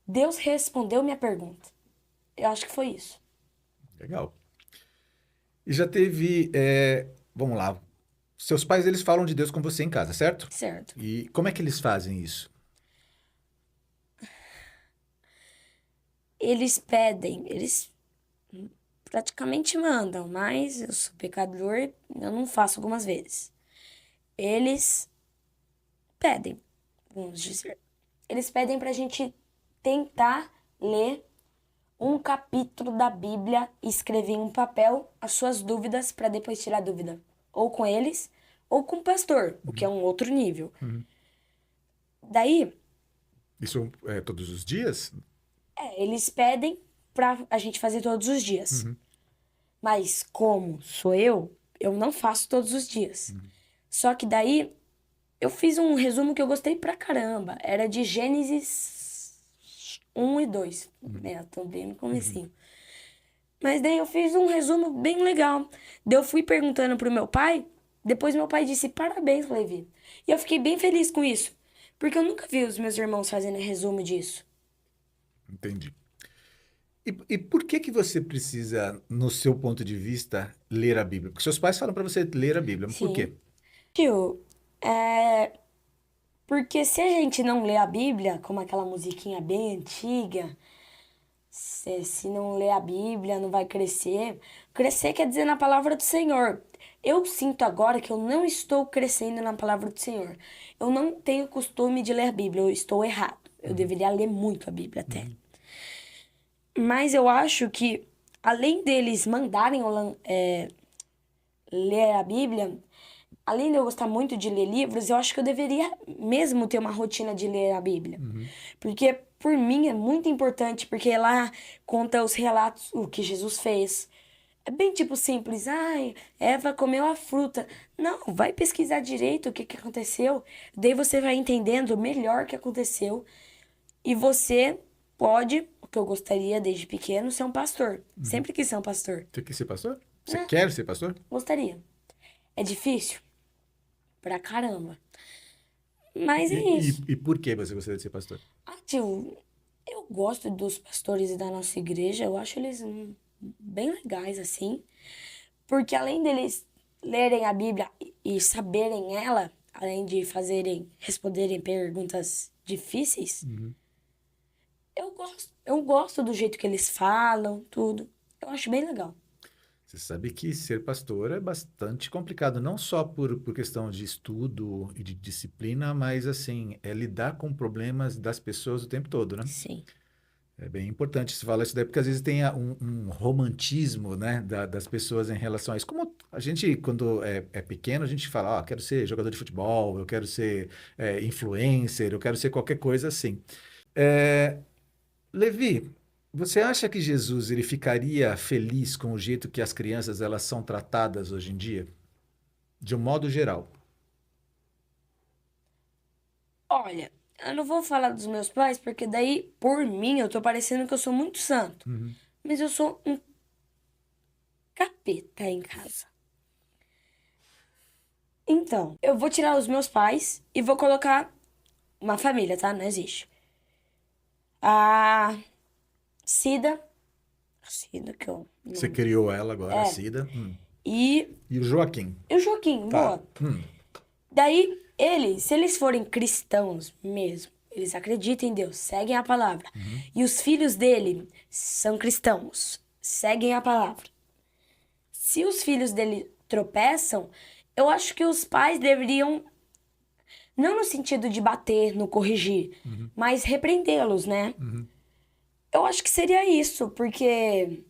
S2: Deus respondeu minha pergunta. Eu acho que foi isso.
S1: Legal. E já teve, vamos lá, seus pais, eles falam de Deus com você em casa, certo?
S2: Certo.
S1: E como é que eles fazem isso?
S2: Eles pedem, eles praticamente mandam, mas eu sou pecador, eu não faço algumas vezes. Eles pedem, vamos dizer. Eles pedem pra gente tentar ler um capítulo da Bíblia e escrever em um papel as suas dúvidas para depois tirar dúvida. Ou com eles, ou com o pastor, o que é um outro nível.
S1: Uhum.
S2: Daí,
S1: Isso é todos os dias?
S2: eles pedem pra a gente fazer todos os dias.
S1: Uhum.
S2: Mas como sou eu não faço todos os dias. Só que daí eu fiz um resumo que eu gostei pra caramba. Era de Gênesis 1 e 2. Tô bem no comecinho. Mas daí eu fiz um resumo bem legal. Daí eu fui perguntando pro meu pai. Depois meu pai disse, parabéns, Levi. E eu fiquei bem feliz com isso. Porque eu nunca vi os meus irmãos fazendo resumo disso.
S1: Entendi. E por que que você precisa, no seu ponto de vista, ler a Bíblia? Porque seus pais falam para você ler a Bíblia, mas por
S2: Sim.
S1: quê?
S2: Tio, porque se a gente não lê a Bíblia, como aquela musiquinha bem antiga, se não ler a Bíblia, não vai crescer. Crescer quer dizer na palavra do Senhor. Eu sinto agora que eu não estou crescendo na palavra do Senhor. Eu não tenho costume de ler a Bíblia, eu estou errado. Eu deveria ler muito a Bíblia até. Mas eu acho que, além deles mandarem ler a Bíblia, além de eu gostar muito de ler livros, eu acho que eu deveria mesmo ter uma rotina de ler a Bíblia. Porque, por mim, é muito importante, porque lá conta os relatos, o que Jesus fez. É bem tipo simples, ai, Eva comeu a fruta. Não, vai pesquisar direito o que aconteceu. Daí você vai entendendo melhor o que aconteceu. E você pode, o que eu gostaria desde pequeno, ser um pastor. Sempre quis ser um pastor.
S1: Você quer ser pastor? Você
S2: Né?
S1: quer ser pastor?
S2: Gostaria. É difícil? Pra caramba. Mas
S1: E,
S2: é isso.
S1: e por que você gostaria de ser pastor?
S2: Tio, eu gosto dos pastores da nossa igreja, eu acho eles bem legais, assim. Porque além deles lerem a Bíblia e saberem ela, além de responderem perguntas difíceis, eu gosto do jeito que eles falam, tudo. Eu acho bem legal.
S1: Você sabe que ser pastor é bastante complicado, não só por questão de estudo e de disciplina, mas assim, é lidar com problemas das pessoas o tempo todo, né?
S2: Sim.
S1: É bem importante se falar isso daí, porque às vezes tem um romantismo, né, das pessoas em relação a isso. Como a gente, quando é pequeno, a gente fala, quero ser jogador de futebol, eu quero ser influencer, eu quero ser qualquer coisa assim. É, Levi, Você acha que Jesus ele ficaria feliz com o jeito que as crianças elas são tratadas hoje em dia? De um modo geral.
S2: Olha, eu não vou falar dos meus pais, porque daí, por mim, eu tô parecendo que eu sou muito santo.
S1: Uhum.
S2: Mas eu sou um capeta em casa. Então, eu vou tirar os meus pais e vou colocar uma família, tá? Não existe. A Cida. A Cida que eu.
S1: Você criou ela agora, a
S2: É.
S1: Cida.
S2: E,
S1: E o Joaquim.
S2: e o Joaquim,
S1: Tá.
S2: boa. Daí, eles, se eles forem cristãos mesmo, eles acreditam em Deus, seguem a palavra. E os filhos dele são cristãos, seguem a palavra. Se os filhos dele tropeçam, eu acho que os pais deveriam, não no sentido de bater, no corrigir, mas repreendê-los, né? Eu acho que seria isso, porque.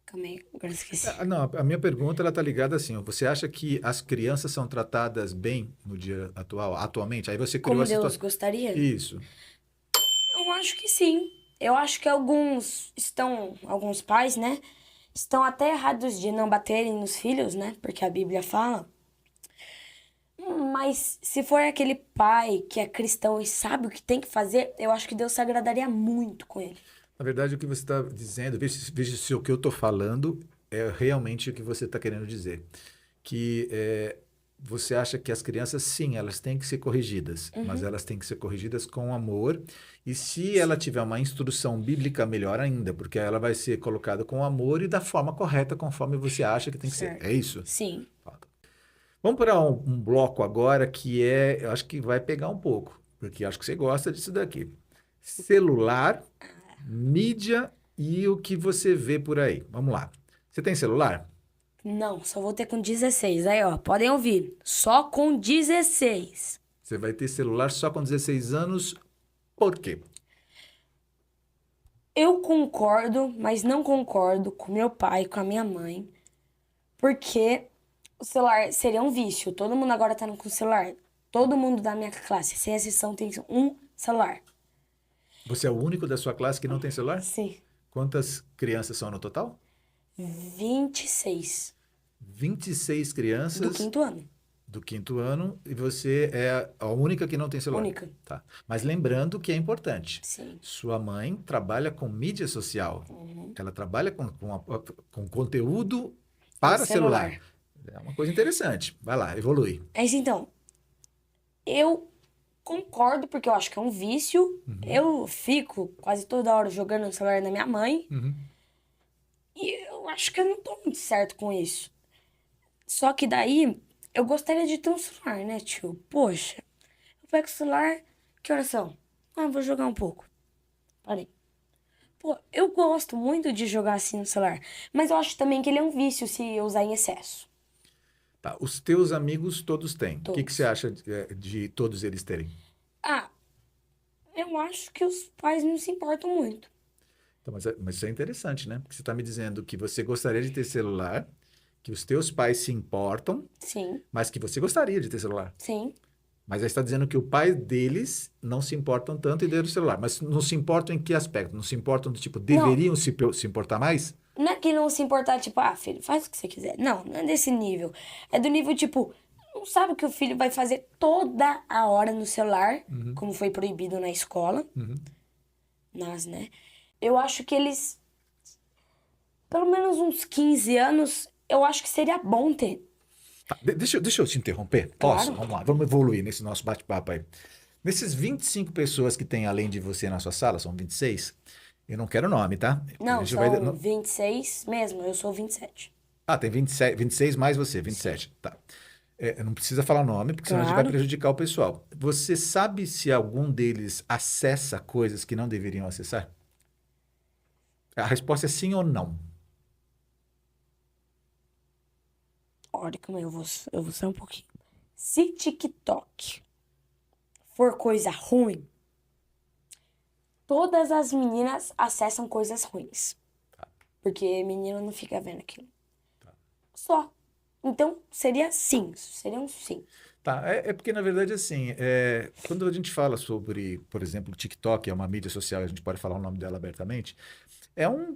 S2: Calma aí, agora eu esqueci.
S1: Não, a minha pergunta ela tá ligada assim, ó, você acha que as crianças são tratadas bem no dia atual, atualmente? Aí você criou
S2: Como
S1: a
S2: Deus
S1: situação.
S2: gostaria?
S1: Isso.
S2: Eu acho que sim. Eu acho que alguns pais, né, estão até errados de não baterem nos filhos, né, porque a Bíblia fala. Mas se for aquele pai que é cristão e sabe o que tem que fazer, eu acho que Deus se agradaria muito com ele.
S1: Na verdade, o que você está dizendo, veja se o que eu estou falando é realmente o que você está querendo dizer. Que você acha que as crianças, sim, elas têm que ser corrigidas, mas elas têm que ser corrigidas com amor. E se ela tiver uma instrução bíblica, melhor ainda, porque ela vai ser colocada com amor e da forma correta, conforme você acha que tem que ser.
S2: Certo.
S1: É isso?
S2: Sim.
S1: Vamos para um bloco agora que eu acho que vai pegar um pouco, porque acho que você gosta disso daqui. Celular, mídia e o que você vê por aí. Vamos lá. Você tem celular?
S2: Não, só vou ter com 16. Aí, ó, podem ouvir. Só com 16.
S1: Você vai ter celular só com 16 anos. Por quê?
S2: Eu concordo, mas não concordo com meu pai, com a minha mãe, porque o celular seria um vício. Todo mundo agora tá com celular. Todo mundo da minha classe, sem exceção, tem um celular.
S1: Você é o único da sua classe que não tem celular?
S2: Sim.
S1: Quantas crianças são no total?
S2: 26
S1: 26
S2: do
S1: crianças
S2: quinto ano.
S1: do quinto ano e você é a única que não tem celular.
S2: Única.
S1: Tá. Mas lembrando que é importante.
S2: Sim.
S1: Sua mãe trabalha com mídia social. Ela trabalha com conteúdo para celular. É uma coisa interessante. Vai lá, evolui.
S2: Mas então, eu concordo, porque eu acho que é um vício. Eu fico quase toda hora jogando no celular da minha mãe. E eu acho que eu não tô muito certo com isso. Só que daí, eu gostaria de ter um celular, né, tio? Poxa, eu pego o celular, que horas são? Ah, vou jogar um pouco. Parei. Pô, eu gosto muito de jogar assim no celular. Mas eu acho também que ele é um vício se eu usar em excesso.
S1: Tá. Os teus amigos todos têm. O que
S2: Todos.
S1: você acha de todos eles terem?
S2: Ah, eu acho que os pais não se importam muito.
S1: Então, mas isso é interessante, né? Porque você está me dizendo que você gostaria de ter celular, que os teus pais se importam,
S2: Sim,
S1: mas que você gostaria de ter celular.
S2: sim.
S1: Mas aí está dizendo que o pai deles não se importam tanto e deram o celular. Mas não se importam em que aspecto? Não se importam do tipo, deveriam se importar mais?
S2: Não é que não se importar, tipo, ah, filho, faz o que você quiser. Não, não é desse nível. É do nível, tipo, não sabe o que o filho vai fazer toda a hora no celular, como foi proibido na escola. Né? Eu acho que eles, pelo menos uns 15 anos, eu acho que seria bom ter.
S1: Tá, deixa eu te interromper?
S2: Claro.
S1: Posso? Vamos lá, vamos evoluir nesse nosso bate-papo aí. Nesses 25 pessoas que tem além de você na sua sala, são 26, eu não quero nome, tá?
S2: Não,
S1: A gente
S2: são 26 mesmo, eu sou 27.
S1: Ah, tem 27, 26 mais você, 27. Tá. Não precisa falar nome, porque senão a gente vai
S2: Claro.
S1: prejudicar o pessoal. Você sabe se algum deles acessa coisas que não deveriam acessar? A resposta é sim ou não.
S2: Olha como eu vou ser um pouquinho. Se TikTok for coisa ruim, todas as meninas acessam coisas ruins. Porque menino não fica vendo aquilo. Só. Então, seria sim. Seria um sim.
S1: Tá, é porque, na verdade, assim, quando a gente fala sobre, por exemplo, o TikTok, é uma mídia social, a gente pode falar o nome dela abertamente,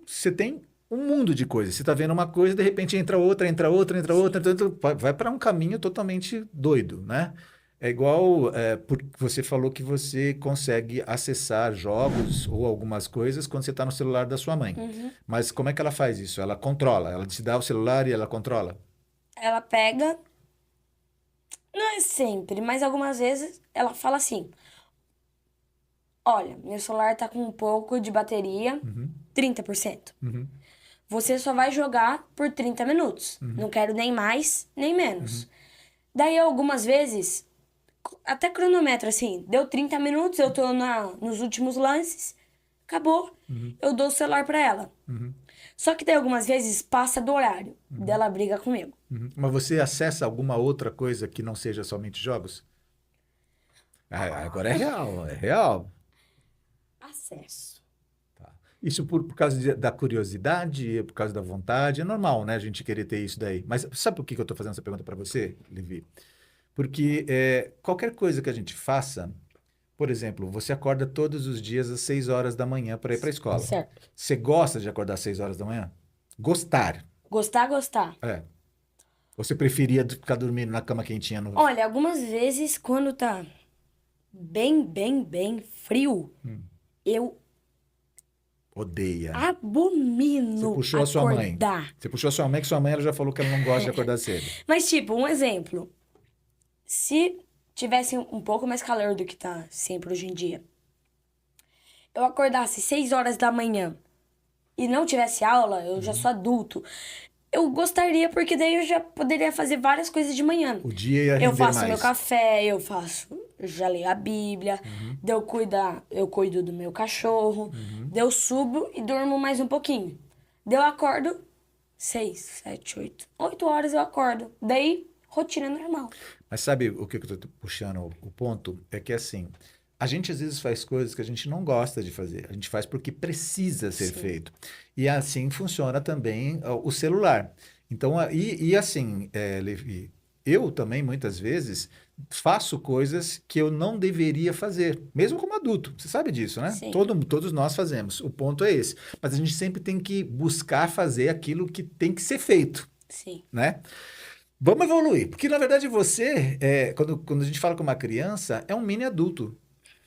S1: você tem um mundo de coisas. Você está vendo uma coisa, de repente entra outra, entra outra, entra outra,
S2: Sim.
S1: entra outra, vai para um caminho totalmente doido, né? É igual, porque você falou que você consegue acessar jogos ou algumas coisas quando você está no celular da sua mãe.
S2: Uhum.
S1: Mas como é que ela faz isso? Ela controla, ela te dá o celular e ela controla.
S2: Ela pega, não é sempre, mas algumas vezes ela fala assim: olha, meu celular tá com um pouco de bateria,
S1: Uhum,
S2: 30%.
S1: uhum,
S2: Você só vai jogar por 30 minutos.
S1: uhum,
S2: Não quero nem mais, nem menos.
S1: uhum,
S2: Daí, algumas vezes, até cronômetro, assim, deu 30 minutos, eu tô nos últimos lances, acabou,
S1: uhum,
S2: eu dou o celular pra ela.
S1: uhum,
S2: Só que daí, algumas vezes, passa do horário,
S1: uhum,
S2: dela briga comigo.
S1: uhum. Mas você acessa alguma outra coisa que não seja somente jogos? Ah, agora é real, é real.
S2: Acesso.
S1: Tá. Isso por causa da curiosidade, por causa da vontade, é normal, né? A gente querer ter isso daí. Mas sabe por que que eu estou fazendo essa pergunta para você, Levi? Porque qualquer coisa que a gente faça, por exemplo, você acorda todos os dias às 6 horas da manhã para ir para a escola.
S2: Certo.
S1: Você gosta de acordar às 6 horas da manhã? Gostar.
S2: Gostar, gostar.
S1: É. Ou você preferia ficar dormindo na cama quentinha no...
S2: Olha, algumas vezes, quando tá bem, bem, bem frio,
S1: Hum,
S2: eu
S1: odeia. Você
S2: abomino
S1: puxou a sua mãe.
S2: acordar.
S1: Você puxou a sua mãe, que sua mãe ela já falou que ela não gosta de acordar cedo.
S2: Mas, tipo, um exemplo. Se tivesse um pouco mais calor do que tá sempre hoje em dia, eu acordasse 6 horas da manhã e não tivesse aula, eu já
S1: Uhum.
S2: sou adulto, eu gostaria porque daí eu já poderia fazer várias coisas de manhã.
S1: O dia ia
S2: Eu
S1: render
S2: faço meu
S1: mais.
S2: café, eu já leio a Bíblia,
S1: Uhum,
S2: eu cuido do meu cachorro,
S1: uhum.
S2: daí eu subo e durmo mais um pouquinho. Daí eu acordo 6, 7, 8 horas eu acordo. Daí, rotina normal.
S1: Mas sabe o que eu estou puxando o ponto? É que assim, a gente às vezes faz coisas que a gente não gosta de fazer. A gente faz porque precisa ser
S2: Sim,
S1: feito. E assim funciona também o celular. Então, assim, Levi, eu também muitas vezes faço coisas que eu não deveria fazer, mesmo como adulto. Você sabe disso, né?
S2: sim,
S1: Todos nós fazemos. O ponto é esse. Mas a gente sempre tem que buscar fazer aquilo que tem que ser feito,
S2: sim.
S1: né? Vamos evoluir, porque na verdade você, quando a gente fala com uma criança, é um mini adulto.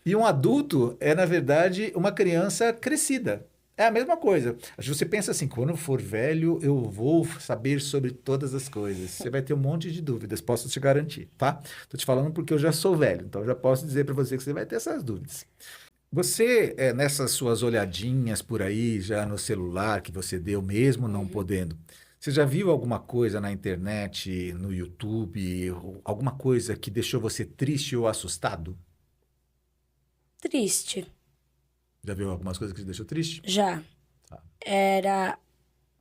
S1: E um adulto é, na verdade, uma criança crescida. É a mesma coisa. Você pensa assim, quando eu for velho, eu vou saber sobre todas as coisas. Você vai ter um monte de dúvidas, posso te garantir, tá? Tô te falando porque eu já sou velho, então eu já posso dizer para você que você vai ter essas dúvidas. Você, nessas suas olhadinhas por aí, já no celular que você deu, mesmo não
S2: Uhum.
S1: podendo, você já viu alguma coisa na internet, no YouTube, ou alguma coisa que deixou você triste ou assustado?
S2: Triste.
S1: Já viu algumas coisas que te deixou triste?
S2: Já.
S1: Tá.
S2: Era.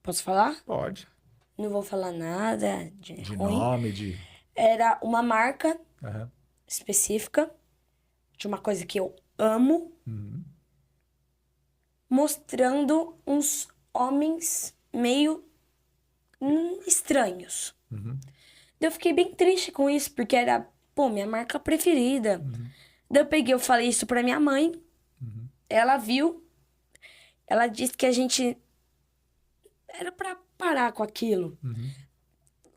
S2: Posso falar?
S1: Pode.
S2: Não vou falar nada de
S1: De
S2: ruim.
S1: nome, de.
S2: Era uma marca
S1: Aham.
S2: específica de uma coisa que eu amo,
S1: Uhum.
S2: mostrando uns homens meio estranhos.
S1: Uhum.
S2: Daí eu fiquei bem triste com isso, porque era, pô, minha marca preferida.
S1: Uhum.
S2: Daí eu peguei, eu falei isso pra minha mãe,
S1: Uhum.
S2: ela viu, ela disse que a gente era pra parar com aquilo.
S1: Uhum.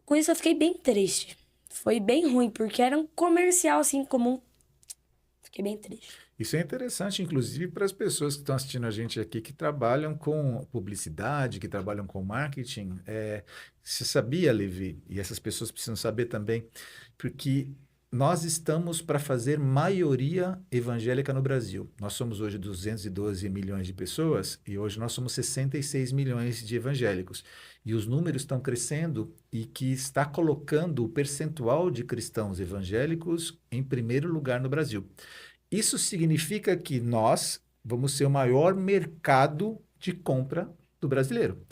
S2: Com isso eu fiquei bem triste. Foi bem ruim, porque era um comercial assim comum. Fiquei bem triste.
S1: Isso é interessante, inclusive, para as pessoas que estão assistindo a gente aqui, que trabalham com publicidade, que trabalham com marketing. Você sabia, Levi, e essas pessoas precisam saber também, porque nós estamos para fazer maioria evangélica no Brasil. Nós somos hoje 212 milhões de pessoas e hoje nós somos 66 milhões de evangélicos. E os números estão crescendo e que está colocando o percentual de cristãos evangélicos em primeiro lugar no Brasil. Isso significa que nós vamos ser o maior mercado de compra do brasileiro.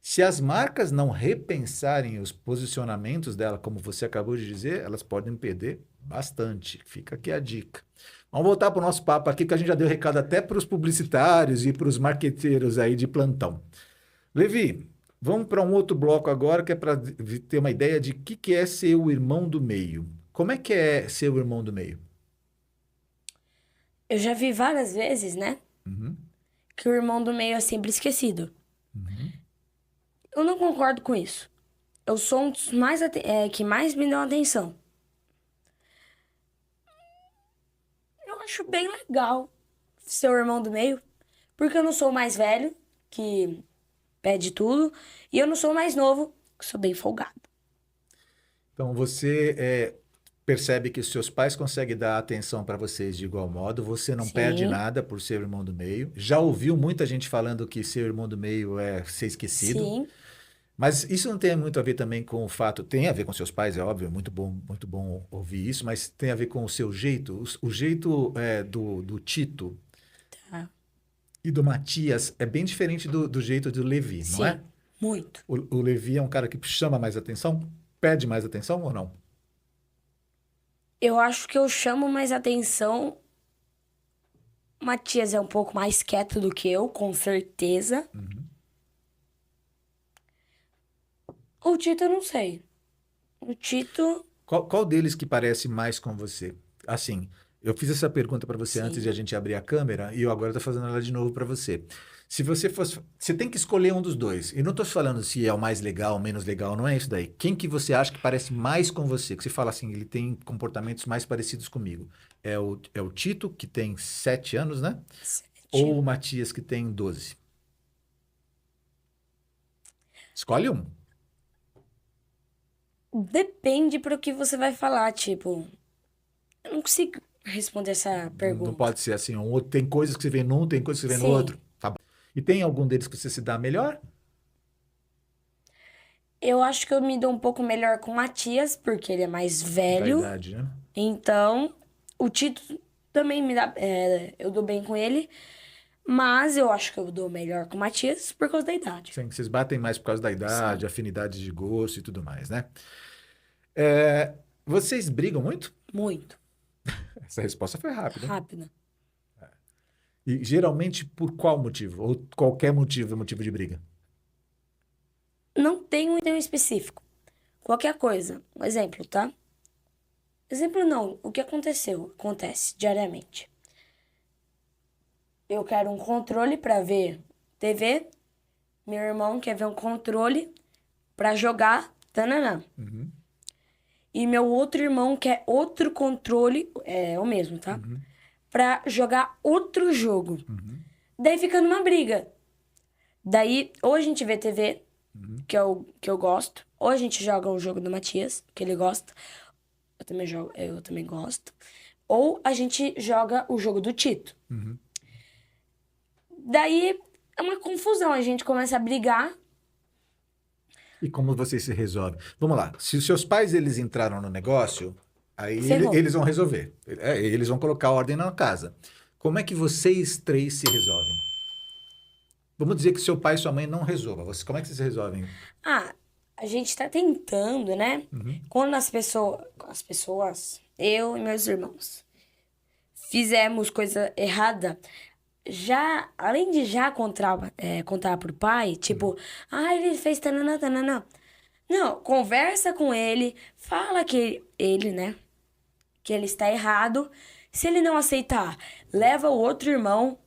S1: Se as marcas não repensarem os posicionamentos dela, como você acabou de dizer, elas podem perder bastante. Fica aqui a dica. Vamos voltar para o nosso papo aqui, que a gente já deu recado até para os publicitários e para os marqueteiros aí de plantão. Levi, vamos para um outro bloco agora, que é para ter uma ideia de o que é ser o irmão do meio. Como é que é ser o irmão do meio?
S2: Eu já vi várias vezes, né?
S1: Uhum,
S2: Que o irmão do meio é sempre esquecido.
S1: uhum.
S2: Eu não concordo com isso. Eu sou um dos mais que mais me dão atenção. Eu acho bem legal ser o irmão do meio, porque eu não sou o mais velho, que pede tudo, e eu não sou o mais novo, que sou bem folgado.
S1: Então você percebe que os seus pais conseguem dar atenção para vocês de igual modo, você não perde
S2: Sim,
S1: nada por ser o irmão do meio. Já ouviu muita gente falando que ser o irmão do meio é ser esquecido,
S2: sim,
S1: mas isso não tem muito a ver também com o fato, tem a ver com seus pais, é óbvio, muito bom ouvir isso, mas tem a ver com o seu jeito, o jeito do Tito
S2: tá.
S1: e do Matias é bem diferente do jeito do Levi, não é?
S2: Sim, muito.
S1: O Levi é um cara que chama mais atenção, pede mais atenção ou não?
S2: Eu acho que eu chamo mais atenção. O Matias é um pouco mais quieto do que eu, com certeza.
S1: Uhum.
S2: O Tito, eu não sei. O Tito,
S1: Qual deles que parece mais com você? Assim, eu fiz essa pergunta para você antes de a
S2: sim.
S1: gente abrir a câmera e eu agora estou fazendo ela de novo para você. Se você fosse, você tem que escolher um dos dois. E não estou falando se é o mais legal ou menos legal, não é isso daí. Quem que você acha que parece mais com você? Que você fala assim, ele tem comportamentos mais parecidos comigo. É o Tito, que tem 7 anos, né? Ou o
S2: 7.
S1: Matias, que tem 12? Escolhe um.
S2: Depende pro que você vai falar, tipo. Eu não consigo responder essa
S1: Não
S2: pergunta.
S1: pode ser assim. Um outro, tem coisas que você vê num, tem coisas que você vê no
S2: Sim.
S1: outro. Tá bom. E tem algum deles que você se dá melhor?
S2: Eu acho que eu me dou um pouco melhor com o Matias, porque ele é mais
S1: Da
S2: velho.
S1: idade, né?
S2: Então, o Tito também me dá. Eu dou bem com ele. Mas eu acho que eu dou melhor com o Matias por causa da idade.
S1: Sim, vocês batem mais por causa da idade,
S2: Sim.
S1: afinidades de gosto e tudo mais, né? É, vocês brigam muito?
S2: Muito.
S1: Essa resposta foi rápida.
S2: Rápida.
S1: E geralmente por qual motivo? Ou qualquer motivo é motivo de briga?
S2: Não tem um item específico. Qualquer coisa. Um exemplo, tá? Exemplo não. O que aconteceu? Acontece diariamente. Eu quero um controle pra ver TV. Meu irmão quer ver um controle pra jogar. Tananã.
S1: Uhum,
S2: E meu outro irmão quer outro controle. É o mesmo, tá?
S1: uhum,
S2: Pra jogar outro jogo.
S1: uhum,
S2: Daí fica numa briga. Daí, ou a gente vê TV,
S1: uhum,
S2: que eu gosto, ou a gente joga o jogo do Matias, que ele gosta. Eu também gosto. Ou a gente joga o jogo do Tito.
S1: uhum.
S2: Daí é uma confusão, a gente começa a brigar.
S1: E como vocês se resolvem? Vamos lá. Se os seus pais eles entraram no negócio, aí
S2: Ferrou.
S1: eles vão resolver. Eles vão colocar ordem na casa. Como é que vocês três se resolvem? Vamos dizer que seu pai e sua mãe não resolvam. Como é que vocês se resolvem?
S2: Ah, a gente tá tentando, né?
S1: Uhum,
S2: Quando eu e meus irmãos, fizemos coisa errada, já, além de já contar pro pai,
S1: uhum,
S2: tipo, ele fez tananã, tananã. Não, conversa com ele, fala que ele, né, que ele está errado. Se ele não aceitar, leva o outro irmão,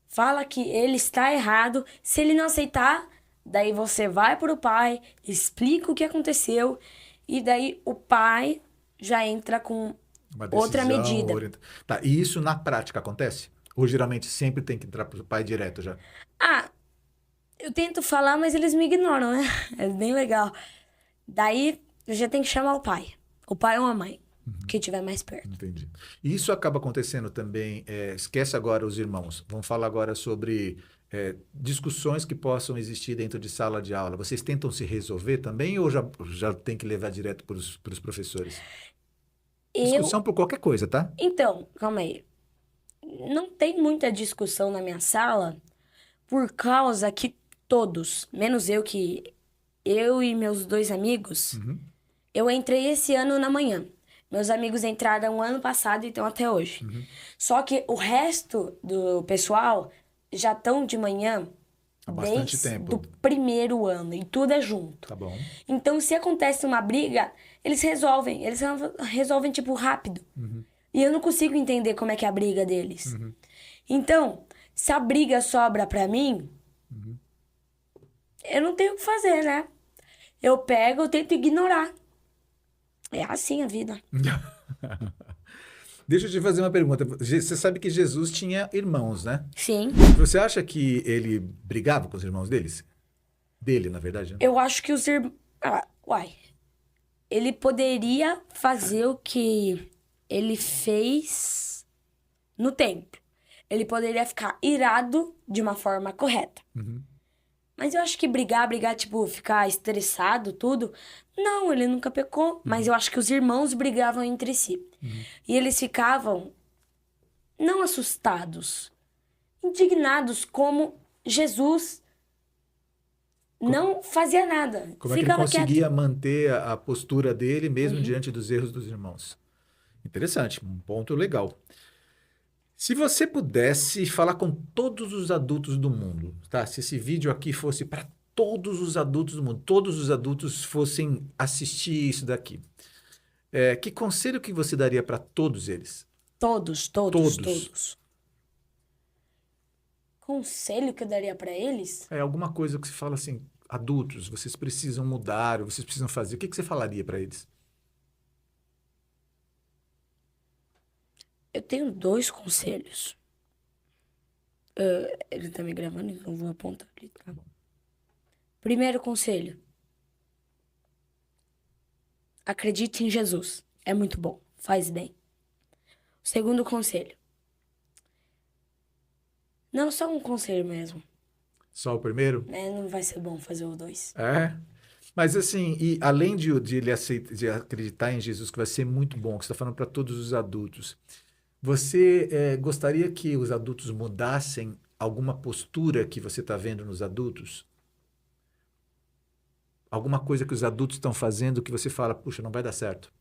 S2: fala que ele está errado. Se ele não aceitar, daí você vai pro pai, explica o que aconteceu e daí o pai já entra com
S1: uma
S2: outra
S1: decisão.
S2: medida.
S1: Tá, e isso na prática acontece? Ou geralmente sempre tem que entrar para o pai direto já?
S2: Ah, eu tento falar, mas eles me ignoram, né? É bem legal. Daí eu já tenho que chamar o pai. O pai ou a mãe, que estiver mais perto.
S1: Entendi. E isso acaba acontecendo também. Esquece agora os irmãos. Vamos falar agora sobre discussões que possam existir dentro de sala de aula. Vocês tentam se resolver também ou já tem que levar direto para os professores?
S2: Eu,
S1: Discussão por qualquer coisa, tá?
S2: então, calma aí. Não tem muita discussão na minha sala por causa que todos, menos eu e meus dois amigos,
S1: Uhum,
S2: eu entrei esse ano na manhã. Meus amigos entraram ano passado e estão até hoje.
S1: uhum,
S2: Só que o resto do pessoal já estão de manhã
S1: Há bastante
S2: Desde
S1: tempo.
S2: o primeiro ano. E tudo é junto.
S1: Tá bom.
S2: Então, se acontece uma briga, eles resolvem. Eles resolvem, tipo, rápido. E eu não consigo entender como é que é a briga deles. Então, se a briga sobra pra mim, eu não tenho o que fazer, né? Eu tento ignorar. É assim a vida.
S1: Deixa eu te fazer uma pergunta. Você sabe que Jesus tinha irmãos, né?
S2: Sim.
S1: Você acha que ele brigava com os irmãos deles? Dele, na verdade, né?
S2: Eu acho que os irmãos... uai. Ele poderia fazer o que ele fez no templo. Ele poderia ficar irado de uma forma correta. Mas eu acho que brigar, tipo, ficar estressado, tudo. Não, ele nunca pecou. Mas eu acho que os irmãos brigavam entre si. E eles ficavam não assustados, indignados, como Jesus não fazia nada.
S1: Como é que ele
S2: Ficava quieto.
S1: conseguia manter a postura dele mesmo diante dos erros dos irmãos? Interessante, um ponto legal. Se você pudesse falar com todos os adultos do mundo, tá? Se esse vídeo aqui fosse para todos os adultos do mundo, todos os adultos fossem assistir isso daqui, que conselho que você daria para todos eles?
S2: Todos.
S1: Todos.
S2: Conselho que eu daria pra eles?
S1: É alguma coisa que você fala assim, adultos, vocês precisam mudar, ou vocês precisam fazer. O que você falaria para eles?
S2: Eu tenho 2 conselhos. Ele tá me gravando, então eu vou apontar ali, tá? Primeiro conselho. Acredite em Jesus. É muito bom. Faz bem. Segundo conselho. Não, só um conselho mesmo.
S1: Só o primeiro?
S2: Não vai ser bom fazer o 2.
S1: É. Mas assim, e além de ele de acreditar em Jesus, que vai ser muito bom, que você está falando para todos os adultos, você gostaria que os adultos mudassem alguma postura que você está vendo nos adultos? Alguma coisa que os adultos estão fazendo que você fala, puxa, não vai dar certo?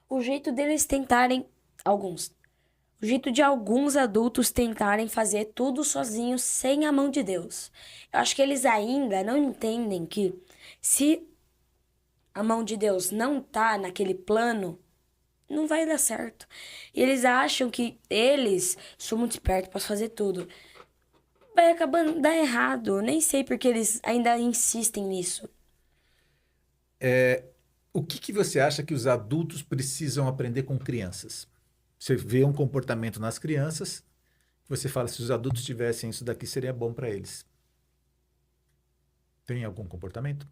S2: O jeito deles tentarem... O jeito de alguns adultos tentarem fazer tudo sozinhos, sem a mão de Deus. Eu acho que eles ainda não entendem que se a mão de Deus não tá naquele plano, não vai dar certo. E eles acham que eles são muito espertos para fazer tudo. Vai acabando dar errado. Eu nem sei porque eles ainda insistem nisso.
S1: O que você acha que os adultos precisam aprender com crianças? Você vê um comportamento nas crianças, você fala, se os adultos tivessem isso daqui, seria bom para eles. Tem algum comportamento?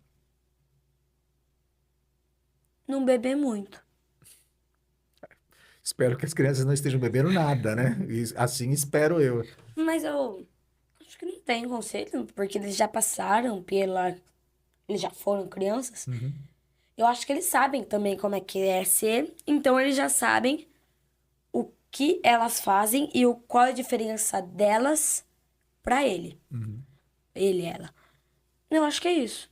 S2: Não beber muito.
S1: Espero que as crianças não estejam bebendo nada, né? Assim espero eu.
S2: Mas eu acho que não tem conselho, porque eles já passaram pela... Eles já foram crianças. Eu acho que eles sabem também como é que é ser, então eles já sabem o que elas fazem e qual é a diferença delas pra ele. Ele e ela. Eu acho que é isso.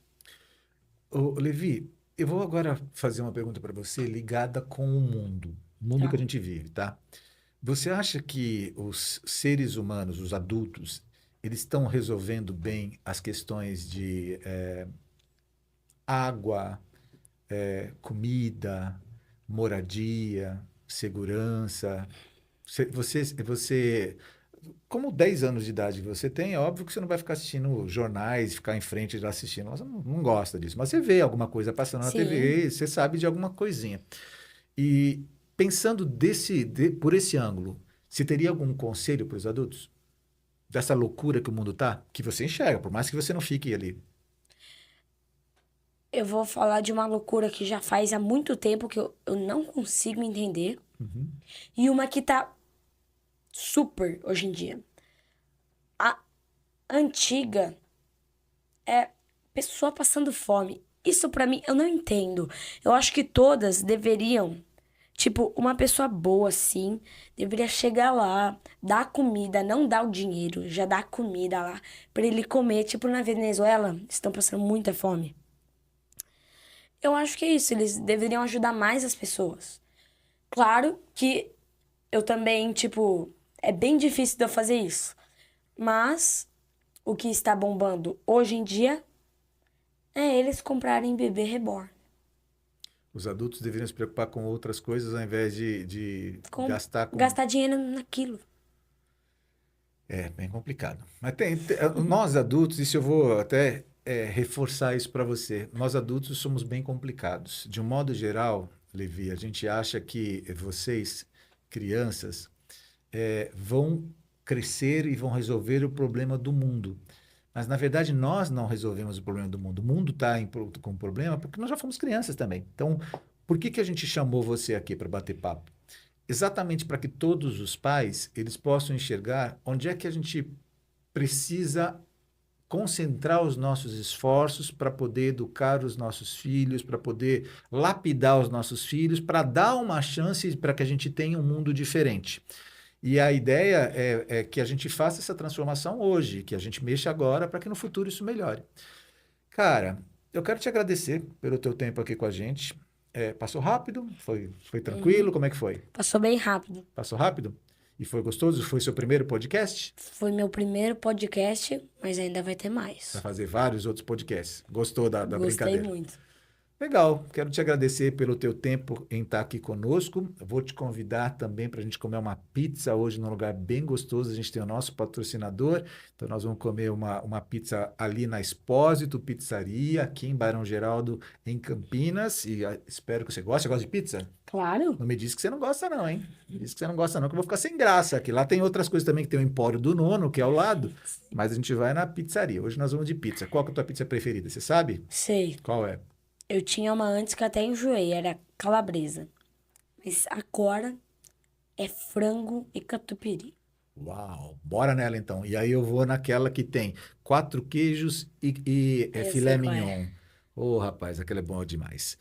S1: Ô, Levi, eu vou agora fazer uma pergunta para você ligada com o mundo
S2: Tá.
S1: que a gente vive, tá? Você acha que os seres humanos, os adultos, eles estão resolvendo bem as questões de água, comida, moradia, segurança? Você, como 10 anos de idade você tem, é óbvio que você não vai ficar assistindo jornais, ficar em frente lá assistindo. Você não gosta disso. Mas você vê alguma coisa passando na
S2: Sim.
S1: TV, você sabe de alguma coisinha. E pensando por esse ângulo, você teria algum conselho para os adultos? Dessa loucura que o mundo tá? Que você enxerga, por mais que você não fique ali.
S2: Eu vou falar de uma loucura que já faz há muito tempo que eu não consigo entender. E uma que tá super hoje em dia. A antiga é pessoa passando fome. Isso pra mim eu não entendo. Eu acho que todas deveriam, tipo, uma pessoa boa assim, deveria chegar lá, dar comida, não dar o dinheiro, já dar comida lá pra ele comer. Tipo, na Venezuela, estão passando muita fome. Eu acho que é isso, eles deveriam ajudar mais as pessoas. Claro que eu também, tipo, é bem difícil de eu fazer isso. Mas o que está bombando hoje em dia é eles comprarem bebê reborn.
S1: Os adultos deveriam se preocupar com outras coisas ao invés de gastar com...
S2: Gastar dinheiro naquilo.
S1: É bem complicado. Mas nós adultos, isso eu vou até reforçar isso para você. Nós adultos somos bem complicados. De um modo geral, Levi, a gente acha que vocês, crianças, vão crescer e vão resolver o problema do mundo. Mas, na verdade, nós não resolvemos o problema do mundo. O mundo está com problema porque nós já fomos crianças também. Então, por que a gente chamou você aqui para bater papo? Exatamente para que todos os pais eles possam enxergar onde é que a gente precisa concentrar os nossos esforços para poder educar os nossos filhos, para poder lapidar os nossos filhos, para dar uma chance para que a gente tenha um mundo diferente. E a ideia é que a gente faça essa transformação hoje, que a gente mexa agora para que no futuro isso melhore. Cara, eu quero te agradecer pelo teu tempo aqui com a gente. Passou rápido? Foi tranquilo? Como é que foi?
S2: Passou bem rápido.
S1: Passou rápido? E foi gostoso? Foi seu primeiro podcast?
S2: Foi meu primeiro podcast, mas ainda vai ter mais.
S1: Vai fazer vários outros podcasts. Gostou da
S2: Gostei
S1: brincadeira?
S2: muito.
S1: Legal, quero te agradecer pelo teu tempo em estar aqui conosco. Eu vou te convidar também para a gente comer uma pizza hoje num lugar bem gostoso. A gente tem o nosso patrocinador, então nós vamos comer uma pizza ali na Expósito Pizzaria, aqui em Barão Geraldo, em Campinas. E espero que você goste. Você gosta de pizza?
S2: Claro.
S1: Não me diz que você não gosta não, hein? Me diz que você não gosta não, que eu vou ficar sem graça aqui. Lá tem outras coisas também, que tem o Empório do Nono, que é ao lado, mas a gente vai na pizzaria. Hoje nós vamos de pizza. Qual que é a tua pizza preferida? Você sabe?
S2: Sei.
S1: Qual é?
S2: Eu tinha uma antes que até enjoei, era calabresa. Mas agora é frango e catupiry.
S1: Uau, bora nela então. E aí eu vou naquela que tem 4 queijos e
S2: Eu
S1: filé
S2: sei qual é.
S1: mignon. Ô, rapaz, aquela é boa demais.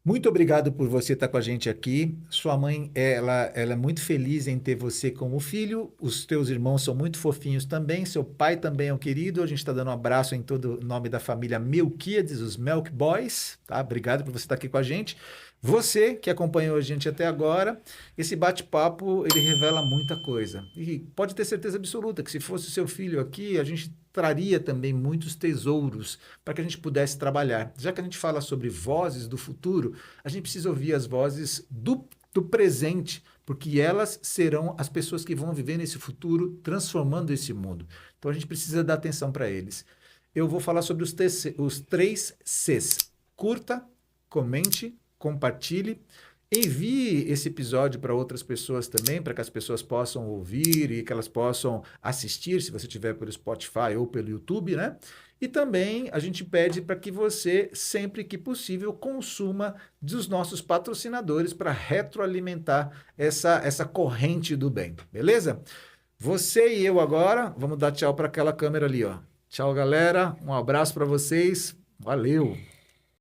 S1: Muito obrigado por você estar com a gente aqui. Sua mãe, ela é muito feliz em ter você como filho. Os teus irmãos são muito fofinhos também. Seu pai também é um querido. A gente está dando um abraço em todo o nome da família Melquiades, os Milk Boys. Tá? Obrigado por você estar aqui com a gente. Você que acompanhou a gente até agora, esse bate-papo, ele revela muita coisa. E pode ter certeza absoluta que se fosse seu filho aqui, a gente traria também muitos tesouros para que a gente pudesse trabalhar. Já que a gente fala sobre vozes do futuro, a gente precisa ouvir as vozes do presente, porque elas serão as pessoas que vão viver nesse futuro, transformando esse mundo. Então a gente precisa dar atenção para eles. Eu vou falar sobre os 3 Cs. Curta, comente, compartilhe, envie esse episódio para outras pessoas também, para que as pessoas possam ouvir e que elas possam assistir, se você tiver pelo Spotify ou pelo YouTube, né? E também a gente pede para que você, sempre que possível, consuma dos nossos patrocinadores para retroalimentar essa corrente do bem, beleza? Você e eu agora, vamos dar tchau para aquela câmera ali, ó. Tchau, galera. Um abraço para vocês. Valeu!